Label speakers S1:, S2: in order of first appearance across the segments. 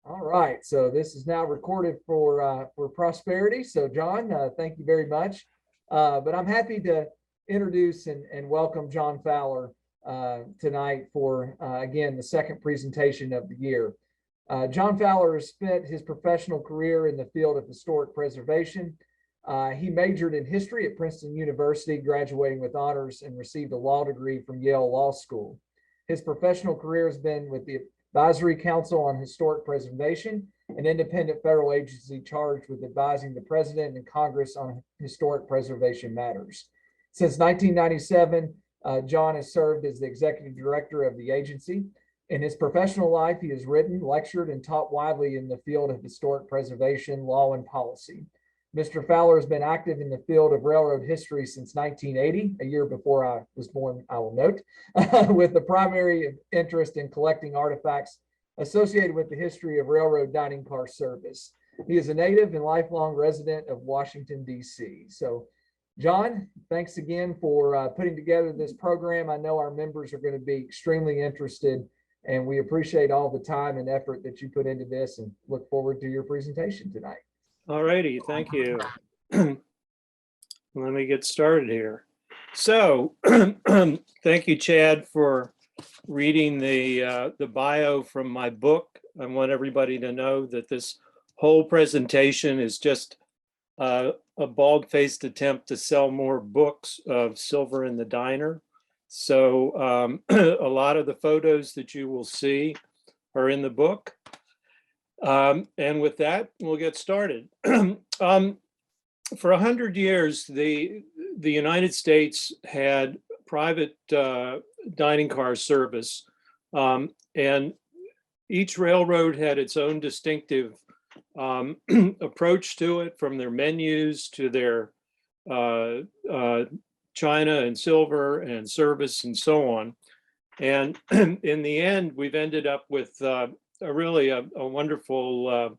S1: All right, so this is now recorded for prosperity. So John, thank you very much. But I'm happy to introduce and welcome John Fowler tonight for again the second presentation of the year. John Fowler has spent his professional career in the field of historic preservation. He majored in history at Princeton University, graduating with honors, and received a law degree from Yale Law School. His professional career has been with the Advisory Council on Historic Preservation, an independent federal agency charged with advising the President and Congress on historic preservation matters. Since 1997, John has served as the executive director of the agency. In his professional life, he has written, lectured, and taught widely in the field of historic preservation, law, and policy. Mr. Fowler has been active in the field of railroad history since 1980, a year before I was born, I will note, with the primary interest in collecting artifacts associated with the history of railroad dining car service. He is a native and lifelong resident of Washington, D.C. So, John, thanks again for putting together this program. I know our members are going to be extremely interested, and we appreciate all the time and effort that you put into this and look forward to your presentation tonight.
S2: All righty, thank you. Let me get started here. So, thank you, Chad, for reading the bio from my book. I want everybody to know that this whole presentation is just a bald-faced attempt to sell more books of Silver in the Diner. So, a lot of the photos that you will see are in the book. And with that, we'll get started. For 100 years, the United States had private dining car service, and each railroad had its own distinctive approach to it, from their menus to their china and silver and service and so on. And in the end, we've ended up with really a wonderful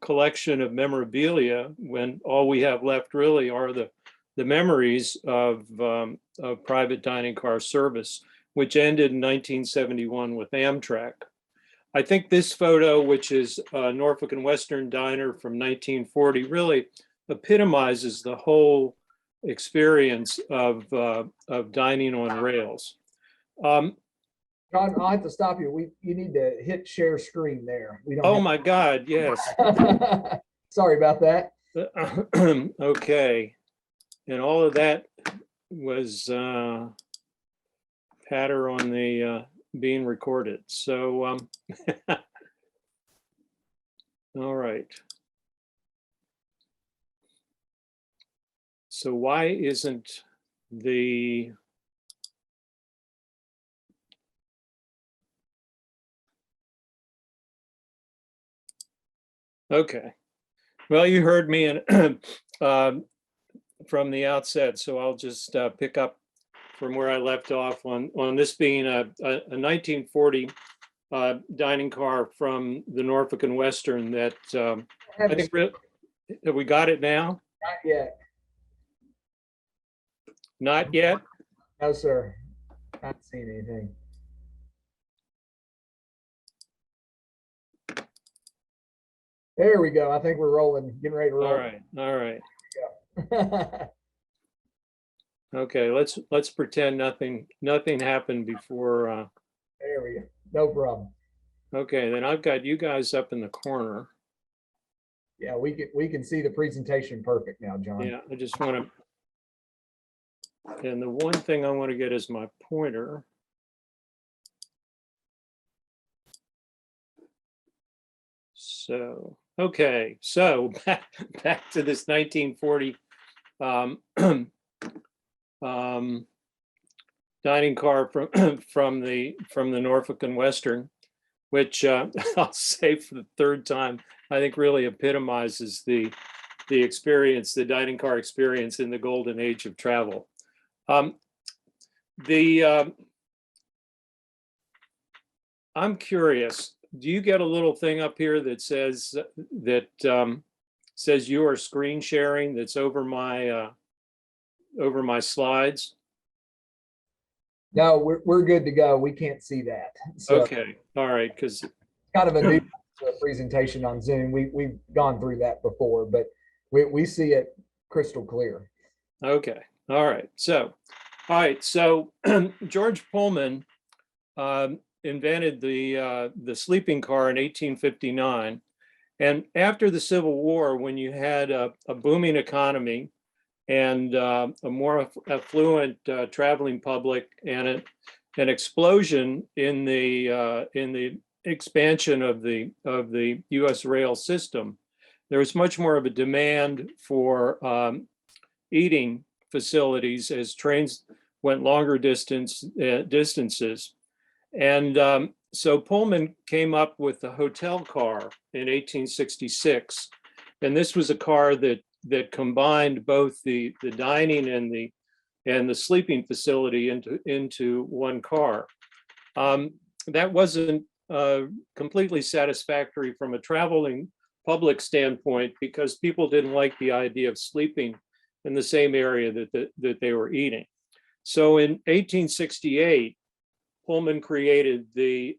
S2: collection of memorabilia, when all we have left really are the memories of private dining car service, which ended in 1971 with Amtrak. I think this photo, which is Norfolk and Western Diner from 1940, really epitomizes the whole experience of dining on rails.
S1: John, I'll have to stop you. You need to hit share screen there. We don't.
S2: Oh my God, yes.
S1: Sorry about that.
S2: Okay. And all of that was patter on the being recorded. So, all right. So why isn't the okay. Well, you heard me and from the outset, so I'll just pick up from where I left off on this being a 1940 dining car from the Norfolk and Western that I think have we got it now?
S1: Not yet.
S2: Not yet?
S1: No, sir. Not seeing anything. There we go. I think we're rolling, getting ready to roll.
S2: All right, all right.
S1: Yeah.
S2: Okay, let's pretend nothing happened before.
S1: There we go. No problem.
S2: Okay, then I've got you guys up in the corner.
S1: Yeah, we can see the presentation perfect now, John.
S2: Yeah, I just want to. And the one thing I want to get is my pointer. So, okay, so back to this 1940 dining car from the Norfolk and Western, which I'll say for the third time, I think really epitomizes the experience, the dining car experience in the golden age of travel. I'm curious, do you get a little thing up here that says says you are screen sharing that's over my slides?
S1: No, we're good to go. We can't see that. So
S2: okay, all right, because
S1: kind of a new a presentation on Zoom. We've gone through that before, but we see it crystal clear.
S2: Okay. All right. So George Pullman invented the sleeping car in 1859. And after the Civil War, when you had a booming economy and a more affluent traveling public and an explosion in the expansion of the U.S. rail system, there was much more of a demand for eating facilities as trains went longer distances. And so Pullman came up with the hotel car in 1866. And this was a car that combined both the dining and the sleeping facility into one car. That wasn't completely satisfactory from a traveling public standpoint because people didn't like the idea of sleeping in the same area that they were eating. So in 1868, Pullman created the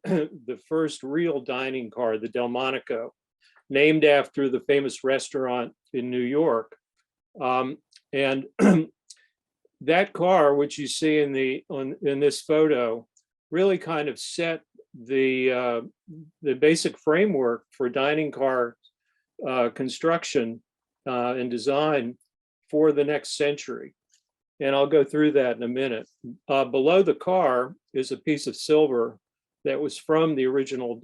S2: first real dining car, the Delmonico, named after the famous restaurant in New York. And that car, which you see in this photo, really kind of set the basic framework for dining car construction and design for the next century. And I'll go through that in a minute. Below the car is a piece of silver that was from the original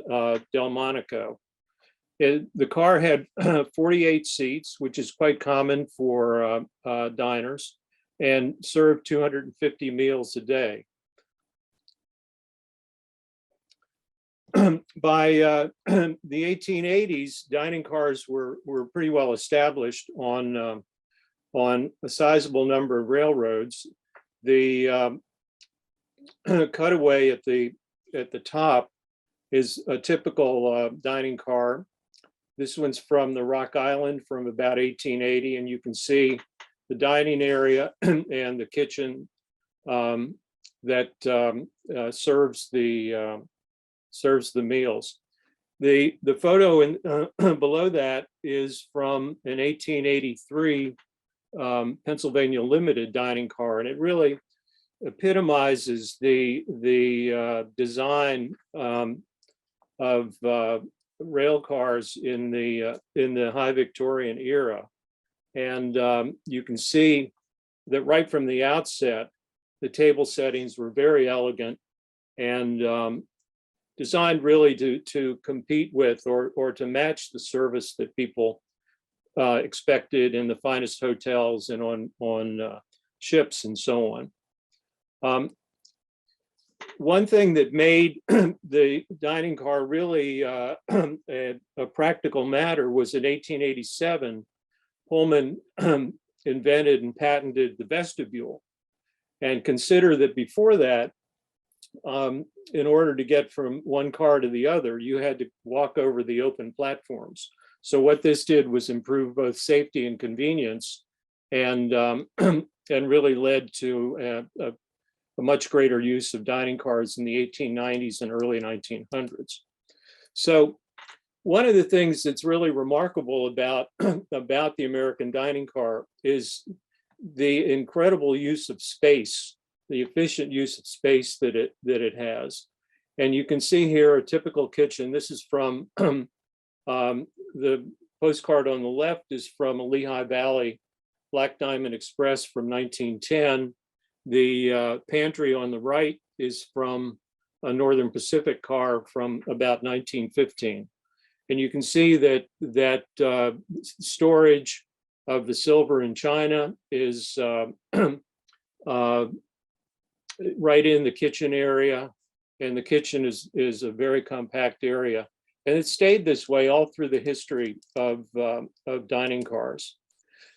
S2: Delmonico. The car had 48 seats, which is quite common for diners, and served 250 meals a day. By the 1880s, dining cars were pretty well established on a sizable number of railroads. The cutaway at the top is a typical dining car. This one's from the Rock Island from about 1880, and you can see the dining area and the kitchen that serves the meals. The photo below that is from an 1883 Pennsylvania Limited dining car, and it really epitomizes the design of rail cars in the high Victorian era. And you can see that right from the outset, the table settings were very elegant and designed really to compete with or to match the service that people expected in the finest hotels and on ships and so on. One thing that made the dining car really a practical matter was in 1887, Pullman invented and patented the vestibule. And consider that before that, in order to get from one car to the other, you had to walk over the open platforms. So what this did was improve both safety and convenience, and really led to a much greater use of dining cars in the 1890s and early 1900s. So one of the things that's really remarkable about the American dining car is the incredible use of space, the efficient use of space that it has. And you can see here a typical kitchen. This is from the postcard on the left is from a Lehigh Valley Black Diamond Express from 1910. The pantry on the right is from a Northern Pacific car from about 1915. And you can see that storage of the silver and china is right in the kitchen area. And the kitchen is a very compact area. And it stayed this way all through the history of dining cars.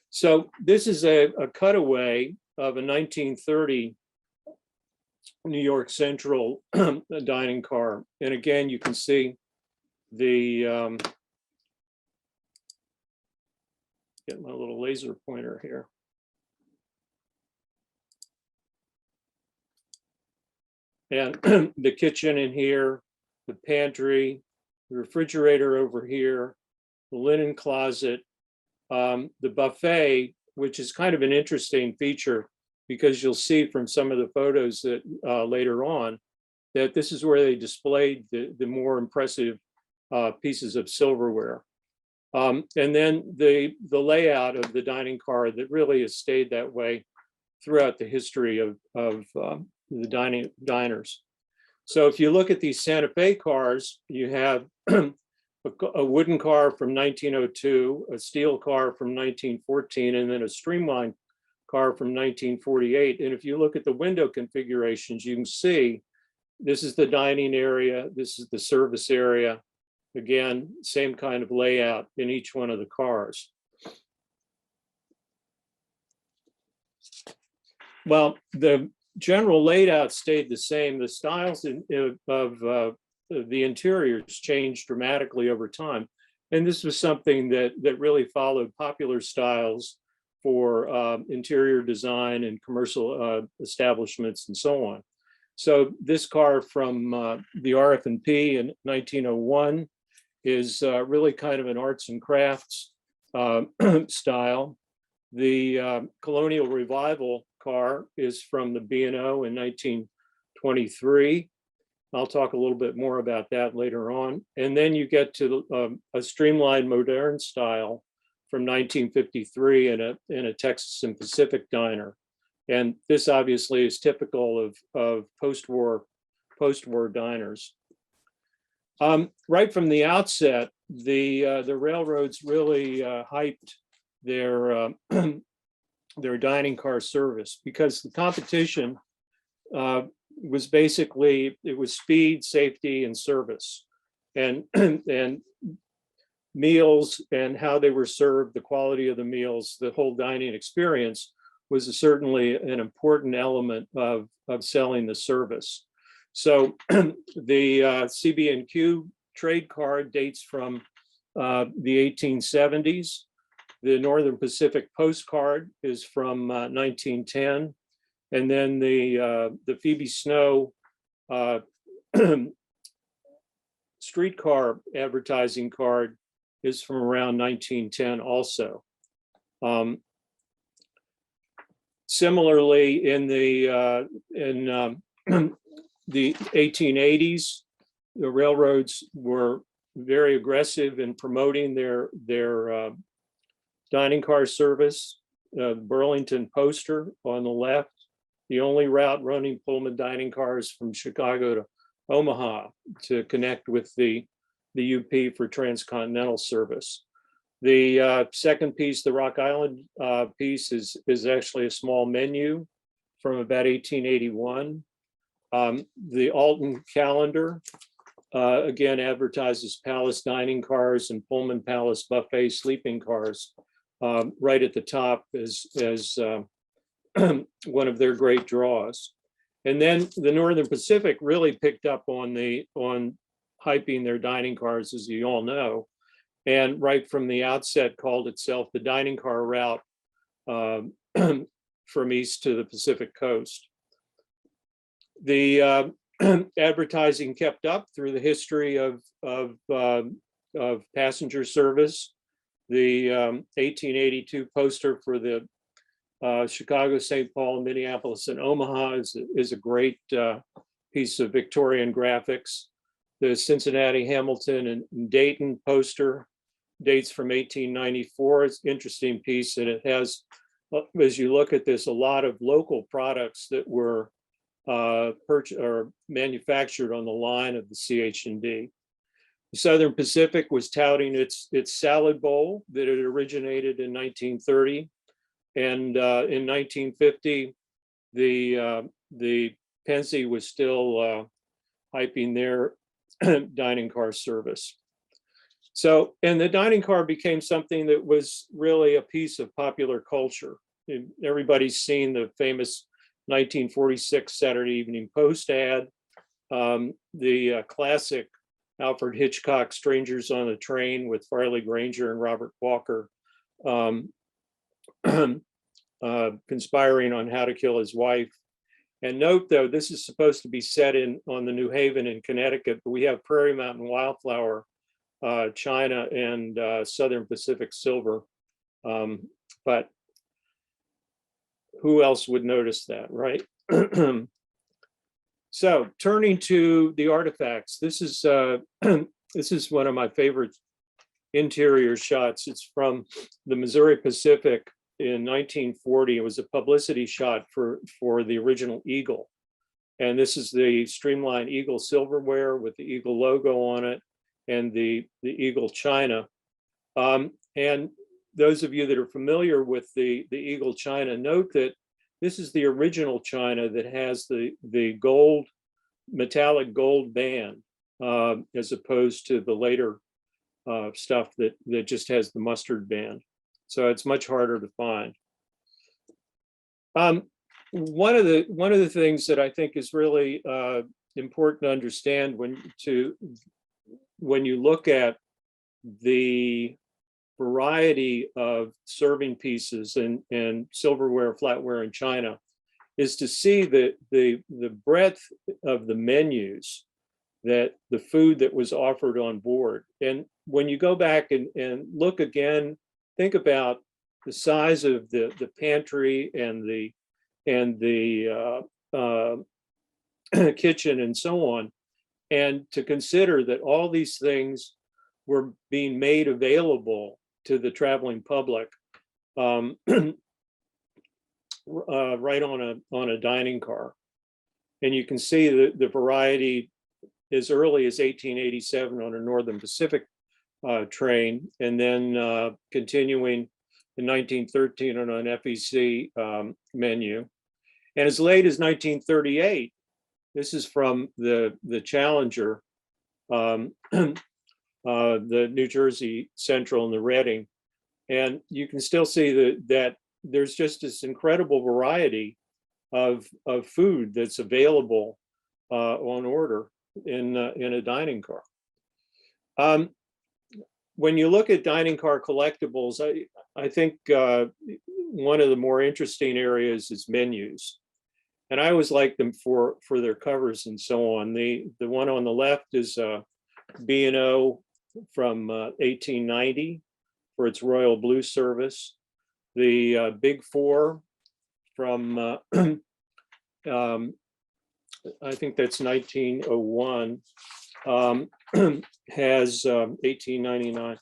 S2: So this is a cutaway of a 1930 New York Central dining car. And again, you can see the, get my little laser pointer here. And the kitchen in here, the pantry, the refrigerator over here, the linen closet, the buffet, which is kind of an interesting feature because you'll see from some of the photos that later on that this is where they displayed the more impressive pieces of silverware. And then the layout of the dining car that really has stayed that way throughout the history of the diners. So if you look at these Santa Fe cars, you have a wooden car from 1902, a steel car from 1914, and then a streamlined car from 1948. And if you look at the window configurations, you can see this is the dining area, this is the service area. Again, same kind of layout in each one of the cars. Well, the general layout stayed the same. The styles of the interiors changed dramatically over time. And this was something that really followed popular styles for interior design and commercial establishments and so on. So this car from the RF&P in 1901 is really kind of an arts and crafts style. The Colonial Revival car is from the B&O in 1923. I'll talk a little bit more about that later on. And then you get to a streamlined modern style from 1953 in a Texas and Pacific diner. And this obviously is typical of post-war diners. Right from the outset, the railroads really hyped their their dining car service because the competition was basically, it was speed, safety, and service, and and meals and how they were served, the quality of the meals, the whole dining experience was certainly an important element of selling the service. So the CB&Q trade card dates from the 1870s. The Northern Pacific postcard is from 1910. And then the Phoebe Snow streetcar advertising card is from around 1910 also. Similarly, in the 1880s, the railroads were very aggressive in promoting their dining car service. Burlington poster on the left, the only route running Pullman dining cars from Chicago to Omaha to connect with the UP for transcontinental service. The second piece, the Rock Island piece, is actually a small menu from about 1881. The Alton calendar, again, advertises Palace dining cars and Pullman Palace buffet sleeping cars right at the top as one of their great draws. And then the Northern Pacific really picked up on hyping their dining cars, as you all know, and right from the outset called itself the dining car route from east to the Pacific coast. The advertising kept up through the history of passenger service. The 1882 poster for the Chicago, St. Paul, Minneapolis, and Omaha is a great piece of Victorian graphics. The Cincinnati, Hamilton, and Dayton poster dates from 1894. It's an interesting piece, and it has, as you look at this, a lot of local products that were purchased or manufactured on the line of the CH&D. The Southern Pacific was touting its salad bowl that had originated in 1930. And in 1950, the Pennsy was still hyping their dining car service. So, and the dining car became something that was really a piece of popular culture. Everybody's seen the famous 1946 Saturday Evening Post ad, the classic Alfred Hitchcock Strangers on the Train with Farley Granger and Robert Walker conspiring on how to kill his wife. And note, though, this is supposed to be set on the New Haven in Connecticut, but we have Prairie Mountain Wildflower China and Southern Pacific silver. But who else would notice that, right? So turning to the artifacts, this is this is one of my favorite interior shots. It's from the Missouri Pacific in 1940. It was a publicity shot for the original Eagle. And this is the streamlined Eagle silverware with the Eagle logo on it and the Eagle china. And those of you that are familiar with the Eagle china, note that this is the original china that has the gold, metallic gold band, as opposed to the later stuff that just has the mustard band. So it's much harder to find. One of the things that I think is really important to understand when you look at the variety of serving pieces and silverware, flatware in China, is to see the breadth of the menus, that the food that was offered on board. And when you go back and look again, think about the size of the pantry and the kitchen and so on, and to consider that all these things were being made available to the traveling public right on a dining car. And you can see the variety as early as 1887 on a Northern Pacific train, and then continuing in 1913 on an FEC menu. And as late as 1938, this is from the Challenger, the New Jersey Central and the Reading. And you can still see that there's just this incredible variety of food that's available on order in a dining car. When you look at dining car collectibles, I think one of the more interesting areas is menus. And I always like them for their covers and so on. The one on the left is B&O from 1890 for its Royal Blue Service. The Big Four from, I think that's 1901, has 1899.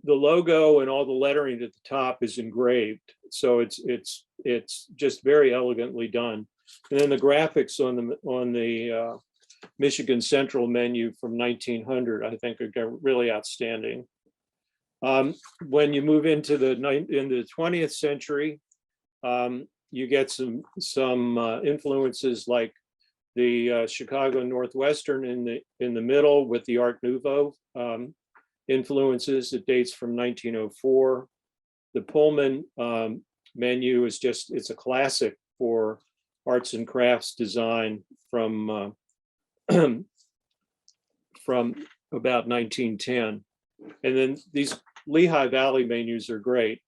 S2: The logo and all the lettering at the top is engraved, so it's just very elegantly done. And then the graphics on the Michigan Central menu from 1900, I think, are really outstanding. When you move into the 20th century, you get some influences like the Chicago Northwestern in the middle with the Art Nouveau influences. It dates from 1904. The Pullman menu is it's a classic for arts and crafts design from about 1910. And then these Lehigh Valley menus are great.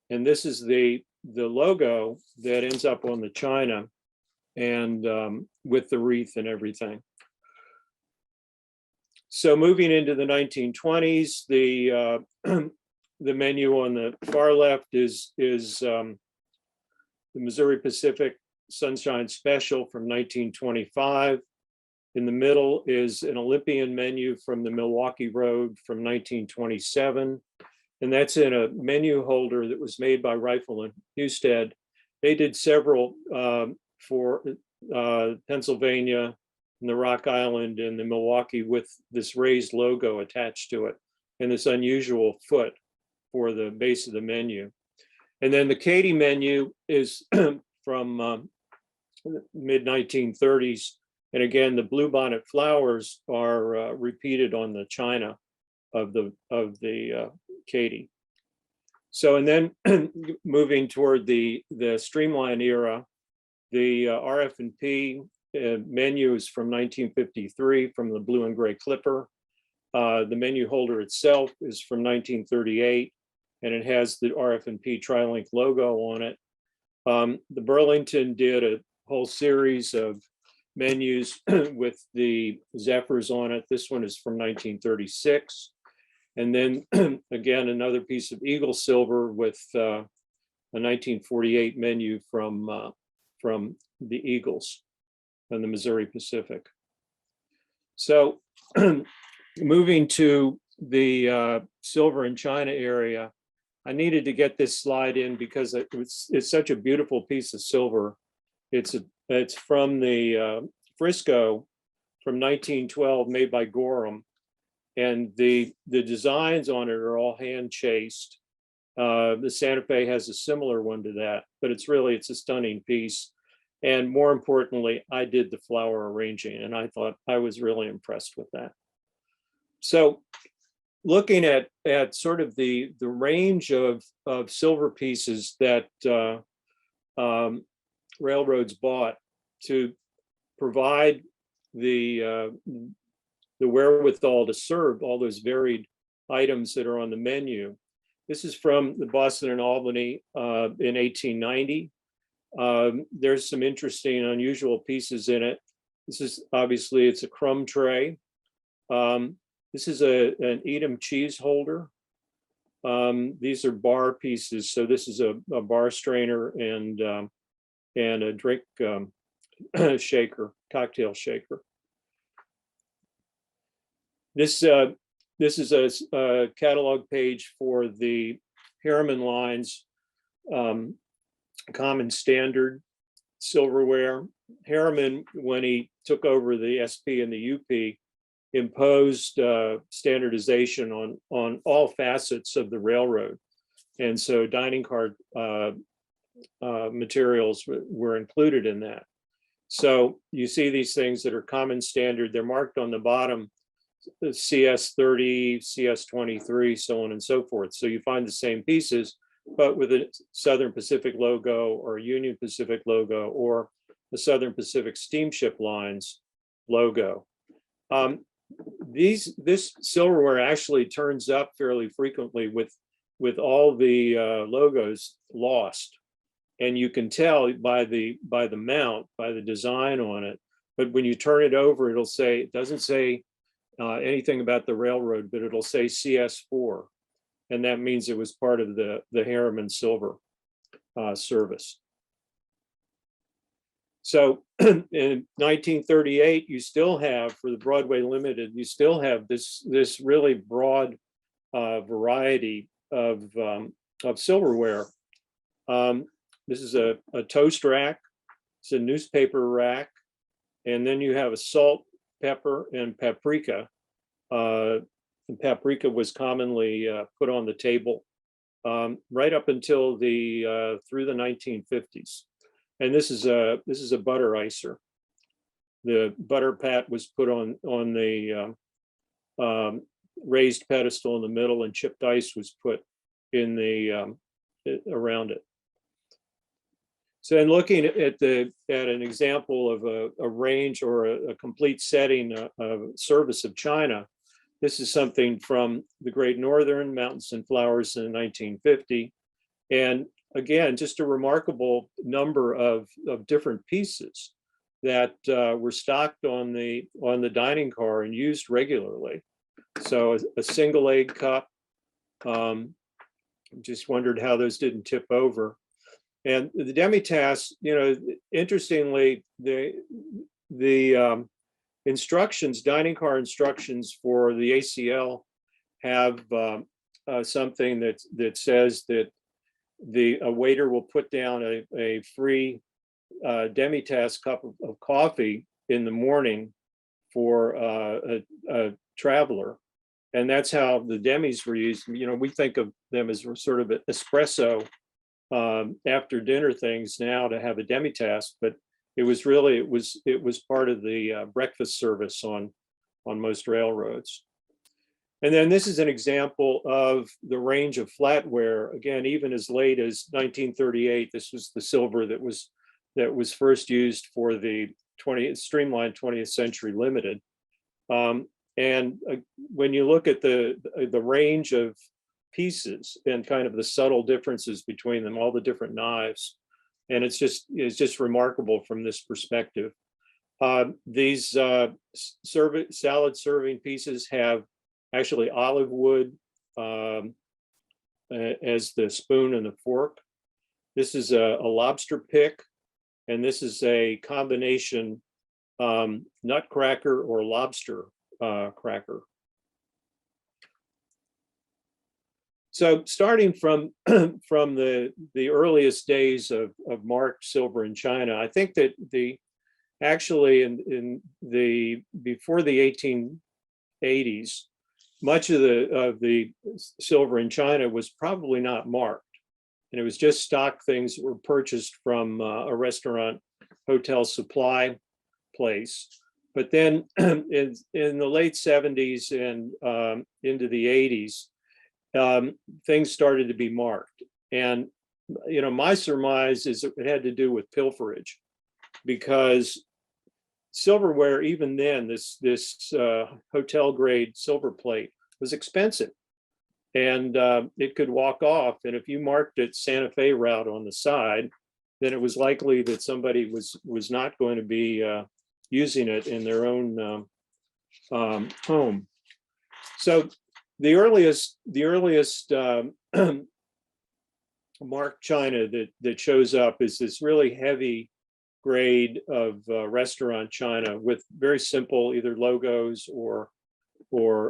S2: And this is the logo that ends up on the china and with the wreath and everything. So moving into the 1920s, the menu on the far left is the Missouri Pacific Sunshine Special from 1925. In the middle is an Olympian menu from the Milwaukee Road from 1927. And that's in a menu holder that was made by Rifle and Husted. They did several for Pennsylvania and the Rock Island and the Milwaukee with this raised logo attached to it and this unusual foot for the base of the menu. And then the Katy menu is from mid-1930s. And again, the bluebonnet flowers are repeated on the china of the Katy. So, and then moving toward the streamline era, the RF&P menu is from 1953 from the blue and gray Clipper. The menu holder itself is from 1938, and it has the RF&P Trilink logo on it. The Burlington did a whole series of menus with the Zephyrs on it. This one is from 1936. And then again, another piece of eagle silver with a 1948 menu from the Eagles and the Missouri Pacific. So moving to the silver and China area, I needed to get this slide in because it's such a beautiful piece of silver. It's from the Frisco from 1912, made by Gorham, and the designs on it are all hand chased. The Santa Fe has a similar one to that, but it's a stunning piece. And more importantly, I did the flower arranging, and I thought I was really impressed with that. So looking at sort of the range of silver pieces that railroads bought to provide the wherewithal to serve all those varied items that are on the menu. This is from the Boston and Albany in 1890. There's some interesting, unusual pieces in it. This is obviously, it's a crumb tray. This is an Edam cheese holder. These are bar pieces. So this is a bar strainer and a drink shaker, cocktail shaker. This is a catalog page for the Harriman lines, common standard silverware. Harriman, when he took over the SP and the UP, imposed standardization on all facets of the railroad. And so dining car materials were included in that. So you see these things that are common standard, they're marked on the bottom, CS30, CS23, so on and so forth. So you find the same pieces, but with a Southern Pacific logo or a Union Pacific logo or the Southern Pacific Steamship Lines logo. This silverware actually turns up fairly frequently with all the logos lost. And you can tell by the mount, by the design on it. But when you turn it over, it doesn't say anything about the railroad, but it'll say CS4. And that means it was part of the Harriman silver service. So in 1938, you still have, for the Broadway Limited, you still have this really broad variety of silverware. This is a toast rack, it's a newspaper rack, and then you have a salt, pepper, and paprika. And paprika was commonly put on the table right up until through the 1950s. And this is a butter icer. The butter pat was put on the raised pedestal in the middle, and chipped ice was put in the around it. So in looking at an example of a range or a complete setting of service of China, this is something from the Great Northern, Mountains and Flowers in 1950. And again, just a remarkable number of different pieces that were stocked on the dining car and used regularly. So a single egg cup, just wondered how those didn't tip over. And the demitasse, interestingly, the instructions, dining car instructions for the ACL have something that says that a waiter will put down a free demitasse cup of coffee in the morning for a traveler. And that's how the demis were used. We think of them as sort of espresso after dinner things now to have a demitasse, but it was part of the breakfast service on most railroads. And then this is an example of the range of flatware. Again, even as late as 1938, this was the silver that was first used for the streamlined 20th Century Limited. And when you look at the range of pieces and kind of the subtle differences between them, all the different knives, and it's just remarkable from this perspective. These salad serving pieces have actually olive wood as the spoon and the fork. This is a lobster pick, and this is a combination nutcracker or lobster cracker. So starting from from the earliest days of marked silver in China, I think that actually in the before the 1880s, much of the silver in China was probably not marked, and it was just stock things that were purchased from a restaurant, hotel supply place. But then in the late 70s and into the 80s, things started to be marked. And my surmise is it had to do with pilferage, because silverware, even then, this hotel grade silver plate was expensive, and it could walk off. And if you marked it Santa Fe route on the side, then it was likely that somebody was not going to be using it in their own home. So the earliest marked china that shows up is this really heavy grade of restaurant china with very simple either logos or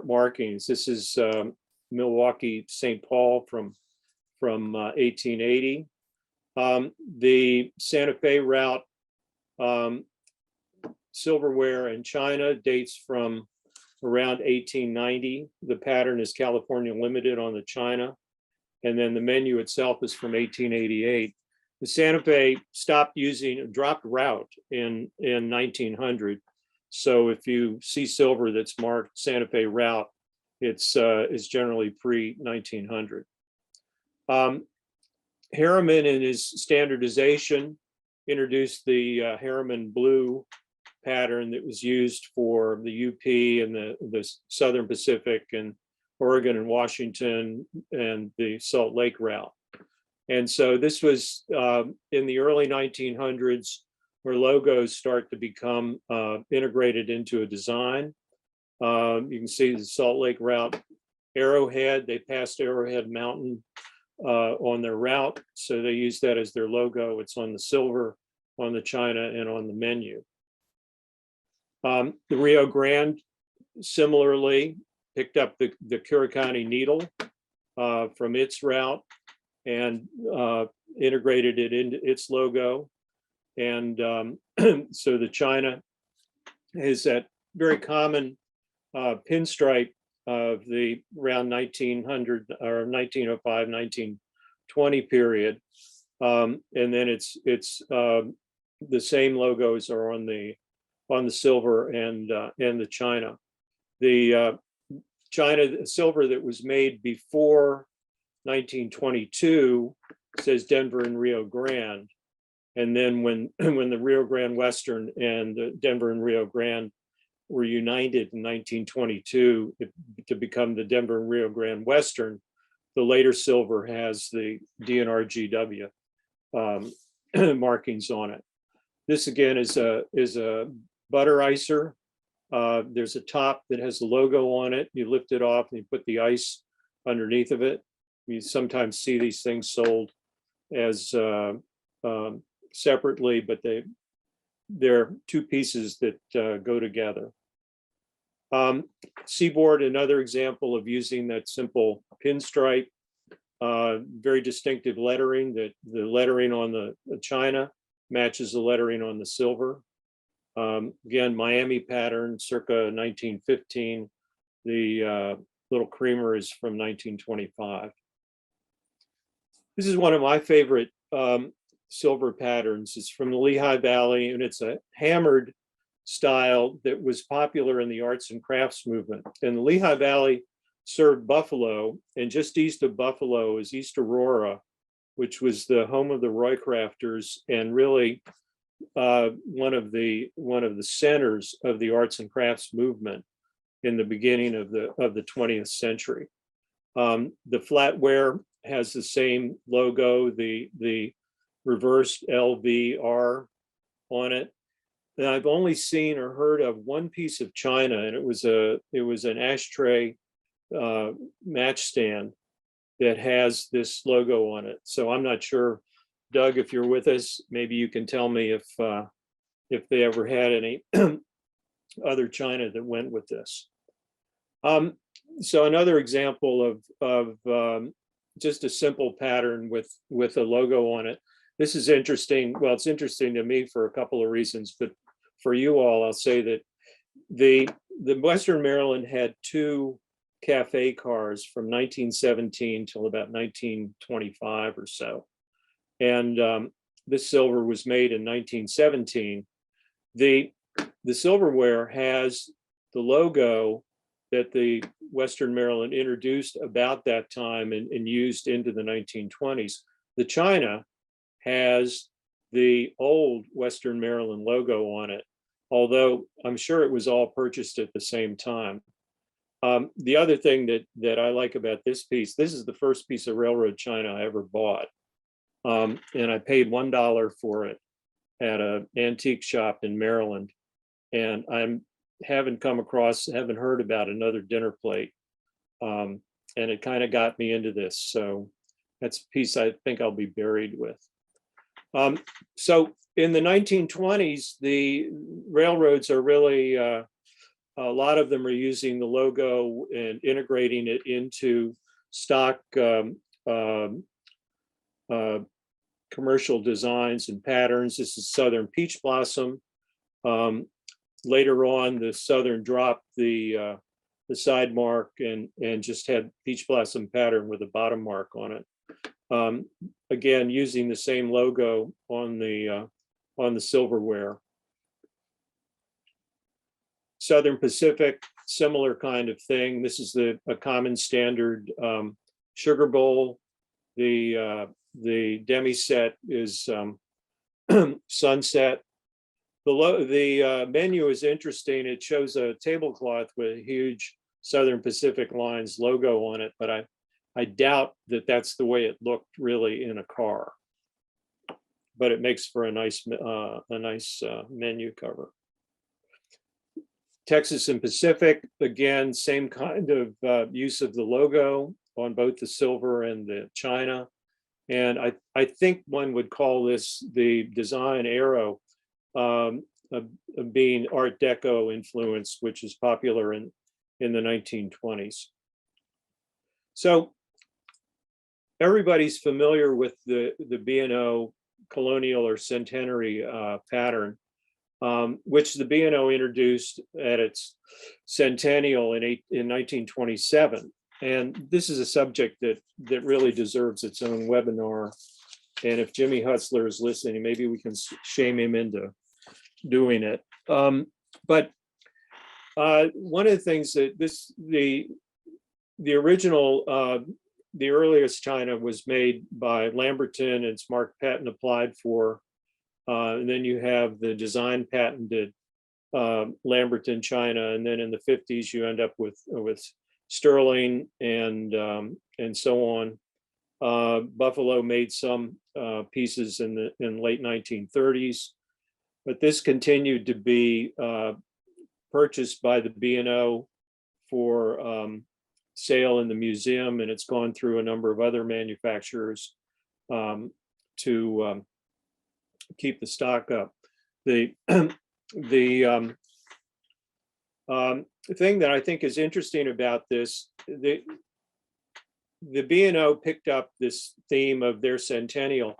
S2: markings. This is Milwaukee St. Paul from 1880. The Santa Fe route silverware in China dates from around 1890. The pattern is California Limited on the china, and then the menu itself is from 1888. The Santa Fe dropped route in 1900. So if you see silver that's marked Santa Fe route, it's generally pre-1900. Harriman, in his standardization, introduced the Harriman blue pattern that was used for the UP and the Southern Pacific and Oregon and Washington and the Salt Lake route. And so this was in the early 1900s, where logos start to become integrated into a design. You can see the Salt Lake route, Arrowhead, they passed Arrowhead Mountain on their route. So they use that as their logo. It's on the silver, on the china, and on the menu. The Rio Grande similarly picked up the Curacani needle from its route and integrated it into its logo. And so the china is that very common pinstripe of the around 1900 or 1905, 1920 period. And then it's the same logos are on the silver and the china. The china silver that was made before 1922 says Denver and Rio Grande, and then when the Rio Grande Western and the Denver and Rio Grande were united in 1922 to become the Denver and Rio Grande Western, the later silver has the DNRGW markings on it. This again is a butter icer. There's a top that has the logo on it. You lift it off and you put the ice underneath of it. You sometimes see these things sold as separately, but they're two pieces that go together. Seaboard, another example of using that simple pinstripe, very distinctive lettering. That the lettering on the china matches the lettering on the silver. Again, Miami pattern, circa 1915. The little creamer is from 1925. This is one of my favorite silver patterns. It's from the Lehigh Valley, and it's a hammered style that was popular in the arts and crafts movement. And the Lehigh Valley served Buffalo, and just east of Buffalo is East Aurora, which was the home of the Roycrafters and really one of the centers of the arts and crafts movement in the beginning of the 20th century. The flatware has the same logo, the reversed LVR on it. And I've only seen or heard of one piece of china, and it was an ashtray match stand that has this logo on it. So I'm not sure, Doug, if you're with us, maybe you can tell me if they ever had any other china that went with this. So another example of just a simple pattern with a logo on it. This is interesting. Well, it's interesting to me for a couple of reasons, but for you all, I'll say that the Western Maryland had two cafe cars from 1917 till about 1925 or so. And this silver was made in 1917. The silverware has the logo that the Western Maryland introduced about that time and used into the 1920s. The china has the old Western Maryland logo on it, although I'm sure it was all purchased at the same time. The other thing that I like about this piece, this is the first piece of railroad china I ever bought. And I paid $1 for it at an antique shop in Maryland. And haven't heard about another dinner plate. And it kind of got me into this. So that's a piece I think I'll be buried with. So in the 1920s, the railroads are really, a lot of them are using the logo and integrating it into stock commercial designs and patterns. This is Southern Peach Blossom. Later on, the Southern dropped the side mark and just had Peach Blossom pattern with a bottom mark on it. Again, using the same logo on the silverware. Southern Pacific, similar kind of thing. This is a common standard sugar bowl. The demi set is Sunset. The menu is interesting. It shows a tablecloth with a huge Southern Pacific Lines logo on it, but I doubt that that's the way it looked really in a car. But it makes for a nice menu cover. Texas and Pacific, again, same kind of use of the logo on both the silver and the china. And I think one would call this the design arrow, being Art Deco influence, which is popular in the 1920s. So everybody's familiar with the B&O colonial or centenary pattern, which the B&O introduced at its centennial in 1927. And this is a subject that really deserves its own webinar. And if Jimmy Hutzler is listening, maybe we can shame him into doing it. But one of the things that the original, the earliest china was made by Lamberton, and it's marked patent applied for. And then you have the design patented Lamberton china, and then in the 50s you end up with Sterling and so on. Buffalo made some pieces in late 1930s, but this continued to be purchased by the B&O for sale in the museum, and it's gone through a number of other manufacturers to keep the stock up. The thing that I think is interesting about this, the B&O picked up this theme of their centennial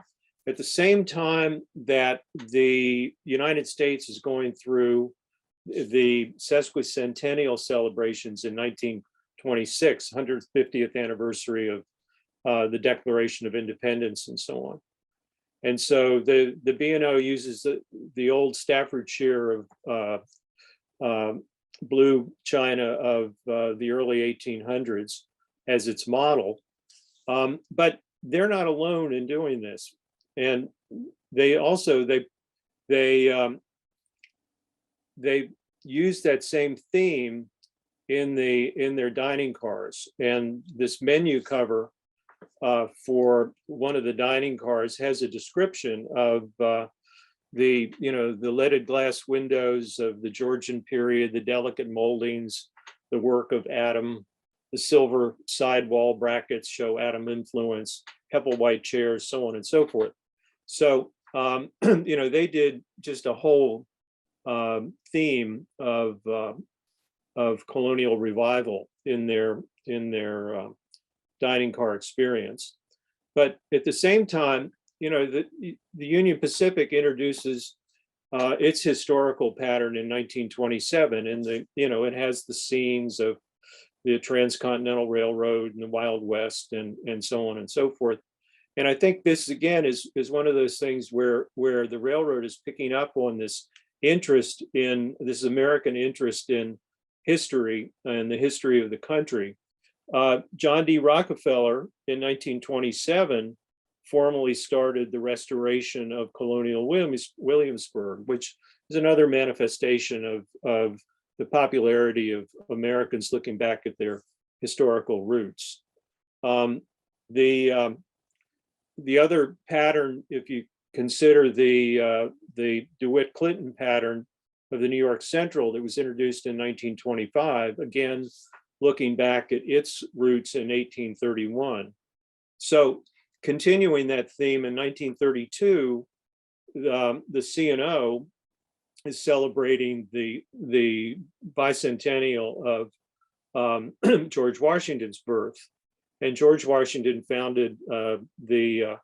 S2: at the same time that the United States is going through the sesquicentennial celebrations in 1926, 150th anniversary of the Declaration of Independence and so on. And so the B&O uses the old Staffordshire of blue china of the early 1800s as its model, but they're not alone in doing this. And they also they use that same theme in their dining cars. And this menu cover for one of the dining cars has a description of the leaded glass windows of the Georgian period, the delicate moldings, the work of Adam, the silver sidewall brackets show Adam influence, Hepplewhite chairs, so on and so forth. So, they did just a whole theme of colonial revival in their dining car experience. But at the same time, the Union Pacific introduces its historical pattern in 1927, and it has the scenes of the Transcontinental Railroad and the Wild West and so on and so forth. And I think this again is one of those things where the railroad is picking up on this interest in this American interest in history and the history of the country. John D. Rockefeller in 1927 formally started the restoration of colonial Williamsburg, which is another manifestation of the popularity of Americans looking back at their historical roots. The other pattern, if you consider the DeWitt Clinton pattern of the New York Central that was introduced in 1925, again, looking back at its roots in 1831. So continuing that theme in 1932, the C&O is celebrating the bicentennial of George Washington's birth. And George Washington founded the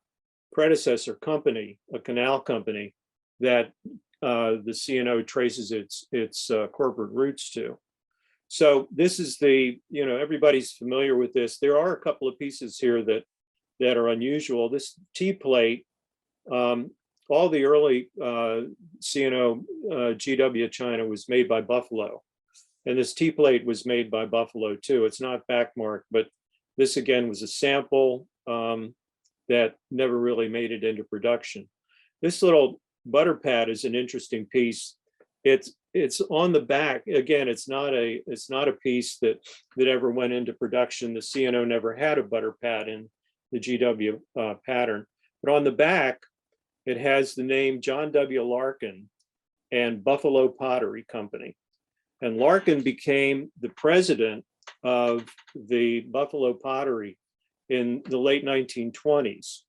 S2: predecessor company, a canal company, that the C&O traces its corporate roots to. So this is everybody's familiar with this. There are a couple of pieces here that are unusual. This T plate, all the early C&O GW China was made by Buffalo. And this T plate was made by Buffalo too. It's not backmarked, but this again was a sample that never really made it into production. This little butter pad is an interesting piece. It's on the back. Again, it's not a piece that ever went into production. The C&O never had a butter pad in the GW pattern. But on the back, it has the name John W. Larkin and Buffalo Pottery Company. And Larkin became the president of the Buffalo Pottery in the late 1920s.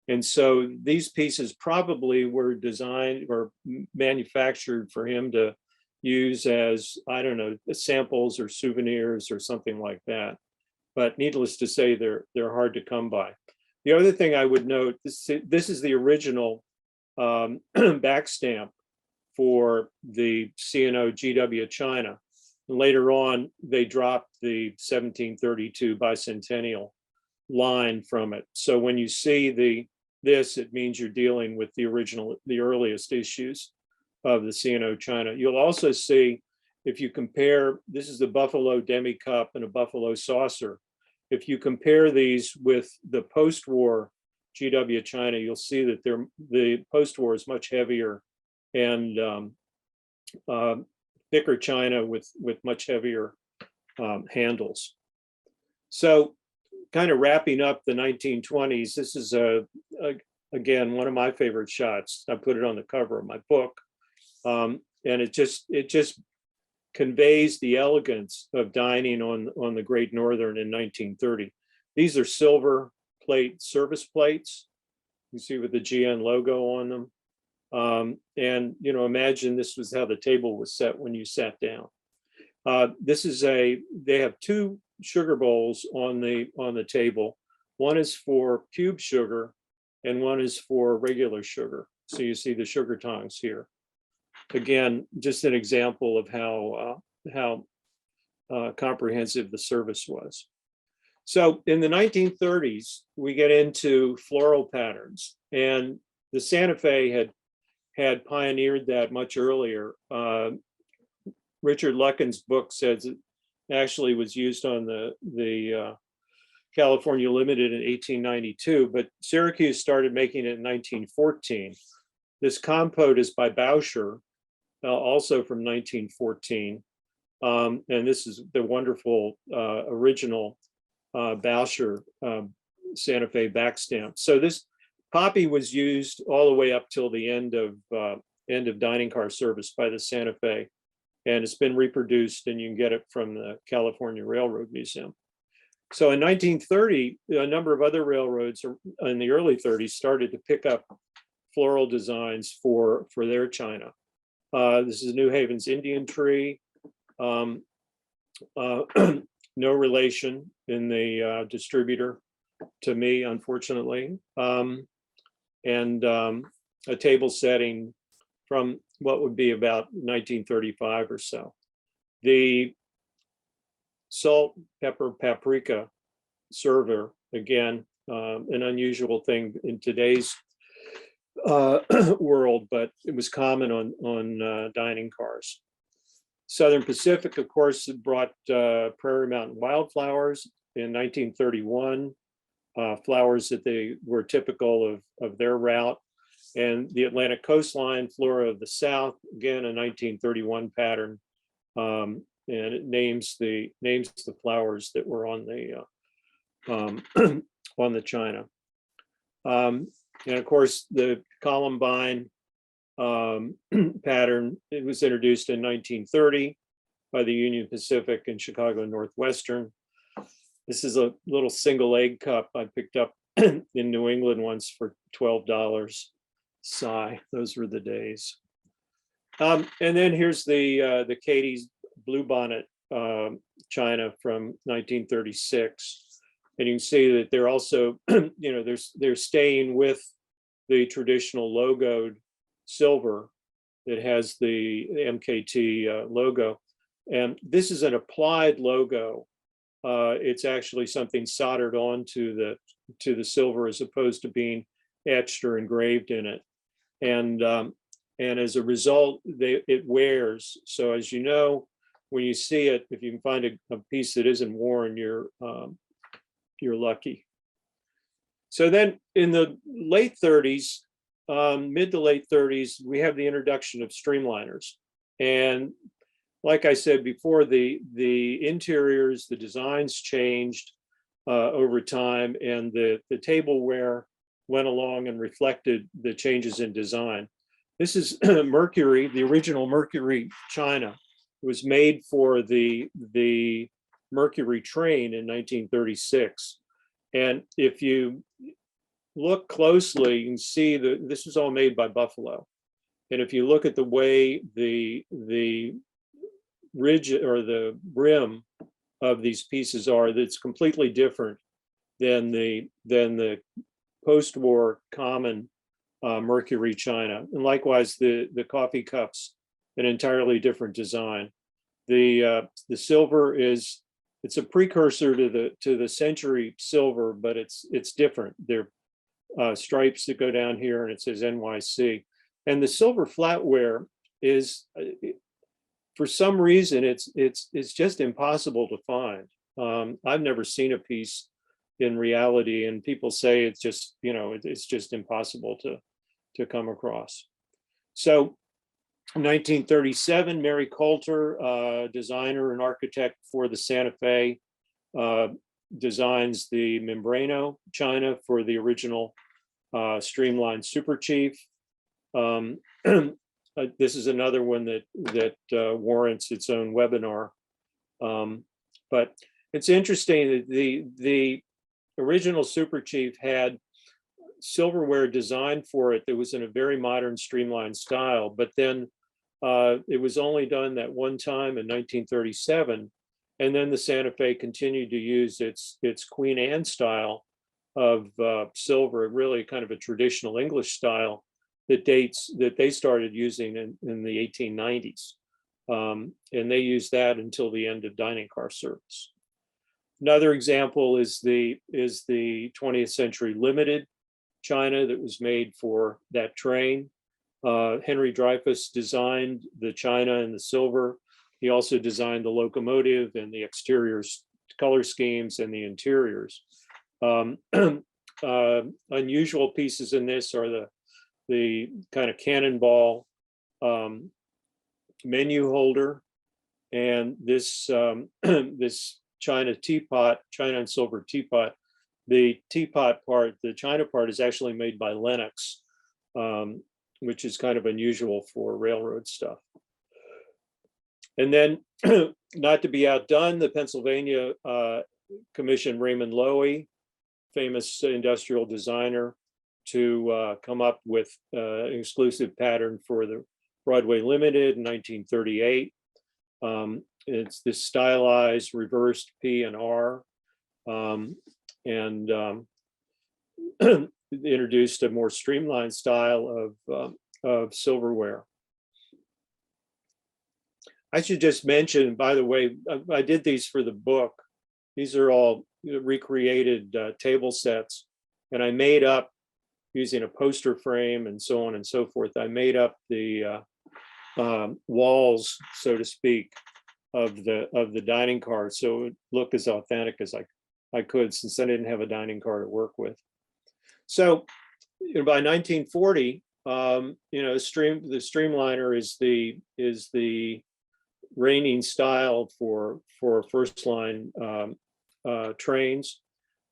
S2: And so these pieces probably were designed or manufactured for him to use as, I don't know, samples or souvenirs or something like that. But needless to say, they're hard to come by. The other thing I would note, this is the original back stamp for the C&O GW China. And later on, they dropped the 1732 bicentennial line from it. So when you see this, it means you're dealing with the earliest issues of the C&O China. You'll also see, if you compare, this is the Buffalo Demi Cup and a Buffalo saucer. If you compare these with the post-war GW China, you'll see that the post-war is much heavier and thicker china with much heavier handles. So kind of wrapping up the 1920s, this is again, one of my favorite shots. I put it on the cover of my book. And it just conveys the elegance of dining on the Great Northern in 1930. These are silver plate service plates. You see with the GN logo on them. And imagine this was how the table was set when you sat down. They have two sugar bowls on the table. One is for cube sugar and one is for regular sugar. So you see the sugar tongs here. Again, just an example of how comprehensive the service was. So in the 1930s, we get into floral patterns, and the Santa Fe had pioneered that much earlier. Richard Luckin's book says it actually was used on the California Limited in 1892, but Syracuse started making it in 1914. This compote is by Bauscher, also from 1914. And this is the wonderful original Bauscher Santa Fe back stamp. So this poppy was used all the way up till the end of end of dining car service by the Santa Fe. And it's been reproduced, and you can get it from the California Railroad Museum. So in 1930, a number of other railroads in the early 30s started to pick up floral designs for their china. This is New Haven's Indian tree. No relation in the distributor to me, unfortunately. And a table setting from what would be about 1935 or so. The salt, pepper, paprika server, again, an unusual thing in today's world, but it was common on dining cars. Southern Pacific, of course, brought Prairie Mountain wildflowers in 1931, flowers that they were typical of their route. And the Atlantic coastline, flora of the South, again, a 1931 pattern. And it names the flowers that were on the on the china. And of course, the Columbine pattern, it was introduced in 1930 by the Union Pacific and Chicago Northwestern. This is a little single egg cup I picked up in New England once for $12. Sigh, those were the days. And then here's the Katie's Bluebonnet china from 1936. And you can see that they're also, they're staying with the traditional logoed silver that has the MKT logo. And this is an applied logo. It's actually something soldered onto the silver as opposed to being etched or engraved in it. And as a result, it wears. So as you know, when you see it, if you can find a piece that isn't worn, you're lucky. So then in the late 30s, mid to late 30s, we have the introduction of streamliners. And like I said before, the interiors, the designs changed over time, and the tableware went along and reflected the changes in design. This is Mercury, the original Mercury china. It was made for the Mercury train in 1936. And if you look closely, you can see that this was all made by Buffalo. And if you look at the way the ridge or the rim of these pieces are, that's completely different than the post-war common Mercury china. And likewise, the coffee cups, an entirely different design. The silver it's a precursor to the century silver, but it's different. There are stripes that go down here, and it says NYC. And the silver flatware is, for some reason, it's just impossible to find. I've never seen a piece in reality, and people say it's just, it's just impossible to come across. So in 1937, Mary Coulter, designer and architect for the Santa Fe, designs the Membrano china for the original streamlined Super Chief. This is another one that warrants its own webinar. But it's interesting that the original Super Chief had silverware designed for it that was in a very modern streamlined style, but then it was only done that one time in 1937, and then the Santa Fe continued to use its Queen Anne style of silver, really kind of a traditional English style that they started using in the 1890s, and they used that until the end of dining car service. Another example is the 20th Century Limited china that was made for that train. Henry Dreyfuss designed the china and the silver. He also designed the locomotive and the exteriors, color schemes, and the interiors. Unusual pieces in this are the kind of cannonball menu holder, and this this china teapot, china and silver teapot. The teapot part, the china part, is actually made by Lenox. which is kind of unusual for railroad stuff. And then, not to be outdone, the Pennsylvania commissioned Raymond Loewy, famous industrial designer, to come up with an exclusive pattern for the Broadway Limited in 1938. It's this stylized reversed P and R, and introduced a more streamlined style of silverware. I should just mention, by the way, I did these for the book. These are all recreated table sets, and I made up, using a poster frame and so on and so forth, I made up the walls, so to speak, of the dining car, so it would look as authentic as I could, since I didn't have a dining car to work with. So, by 1940, the streamliner is the reigning style for first line trains.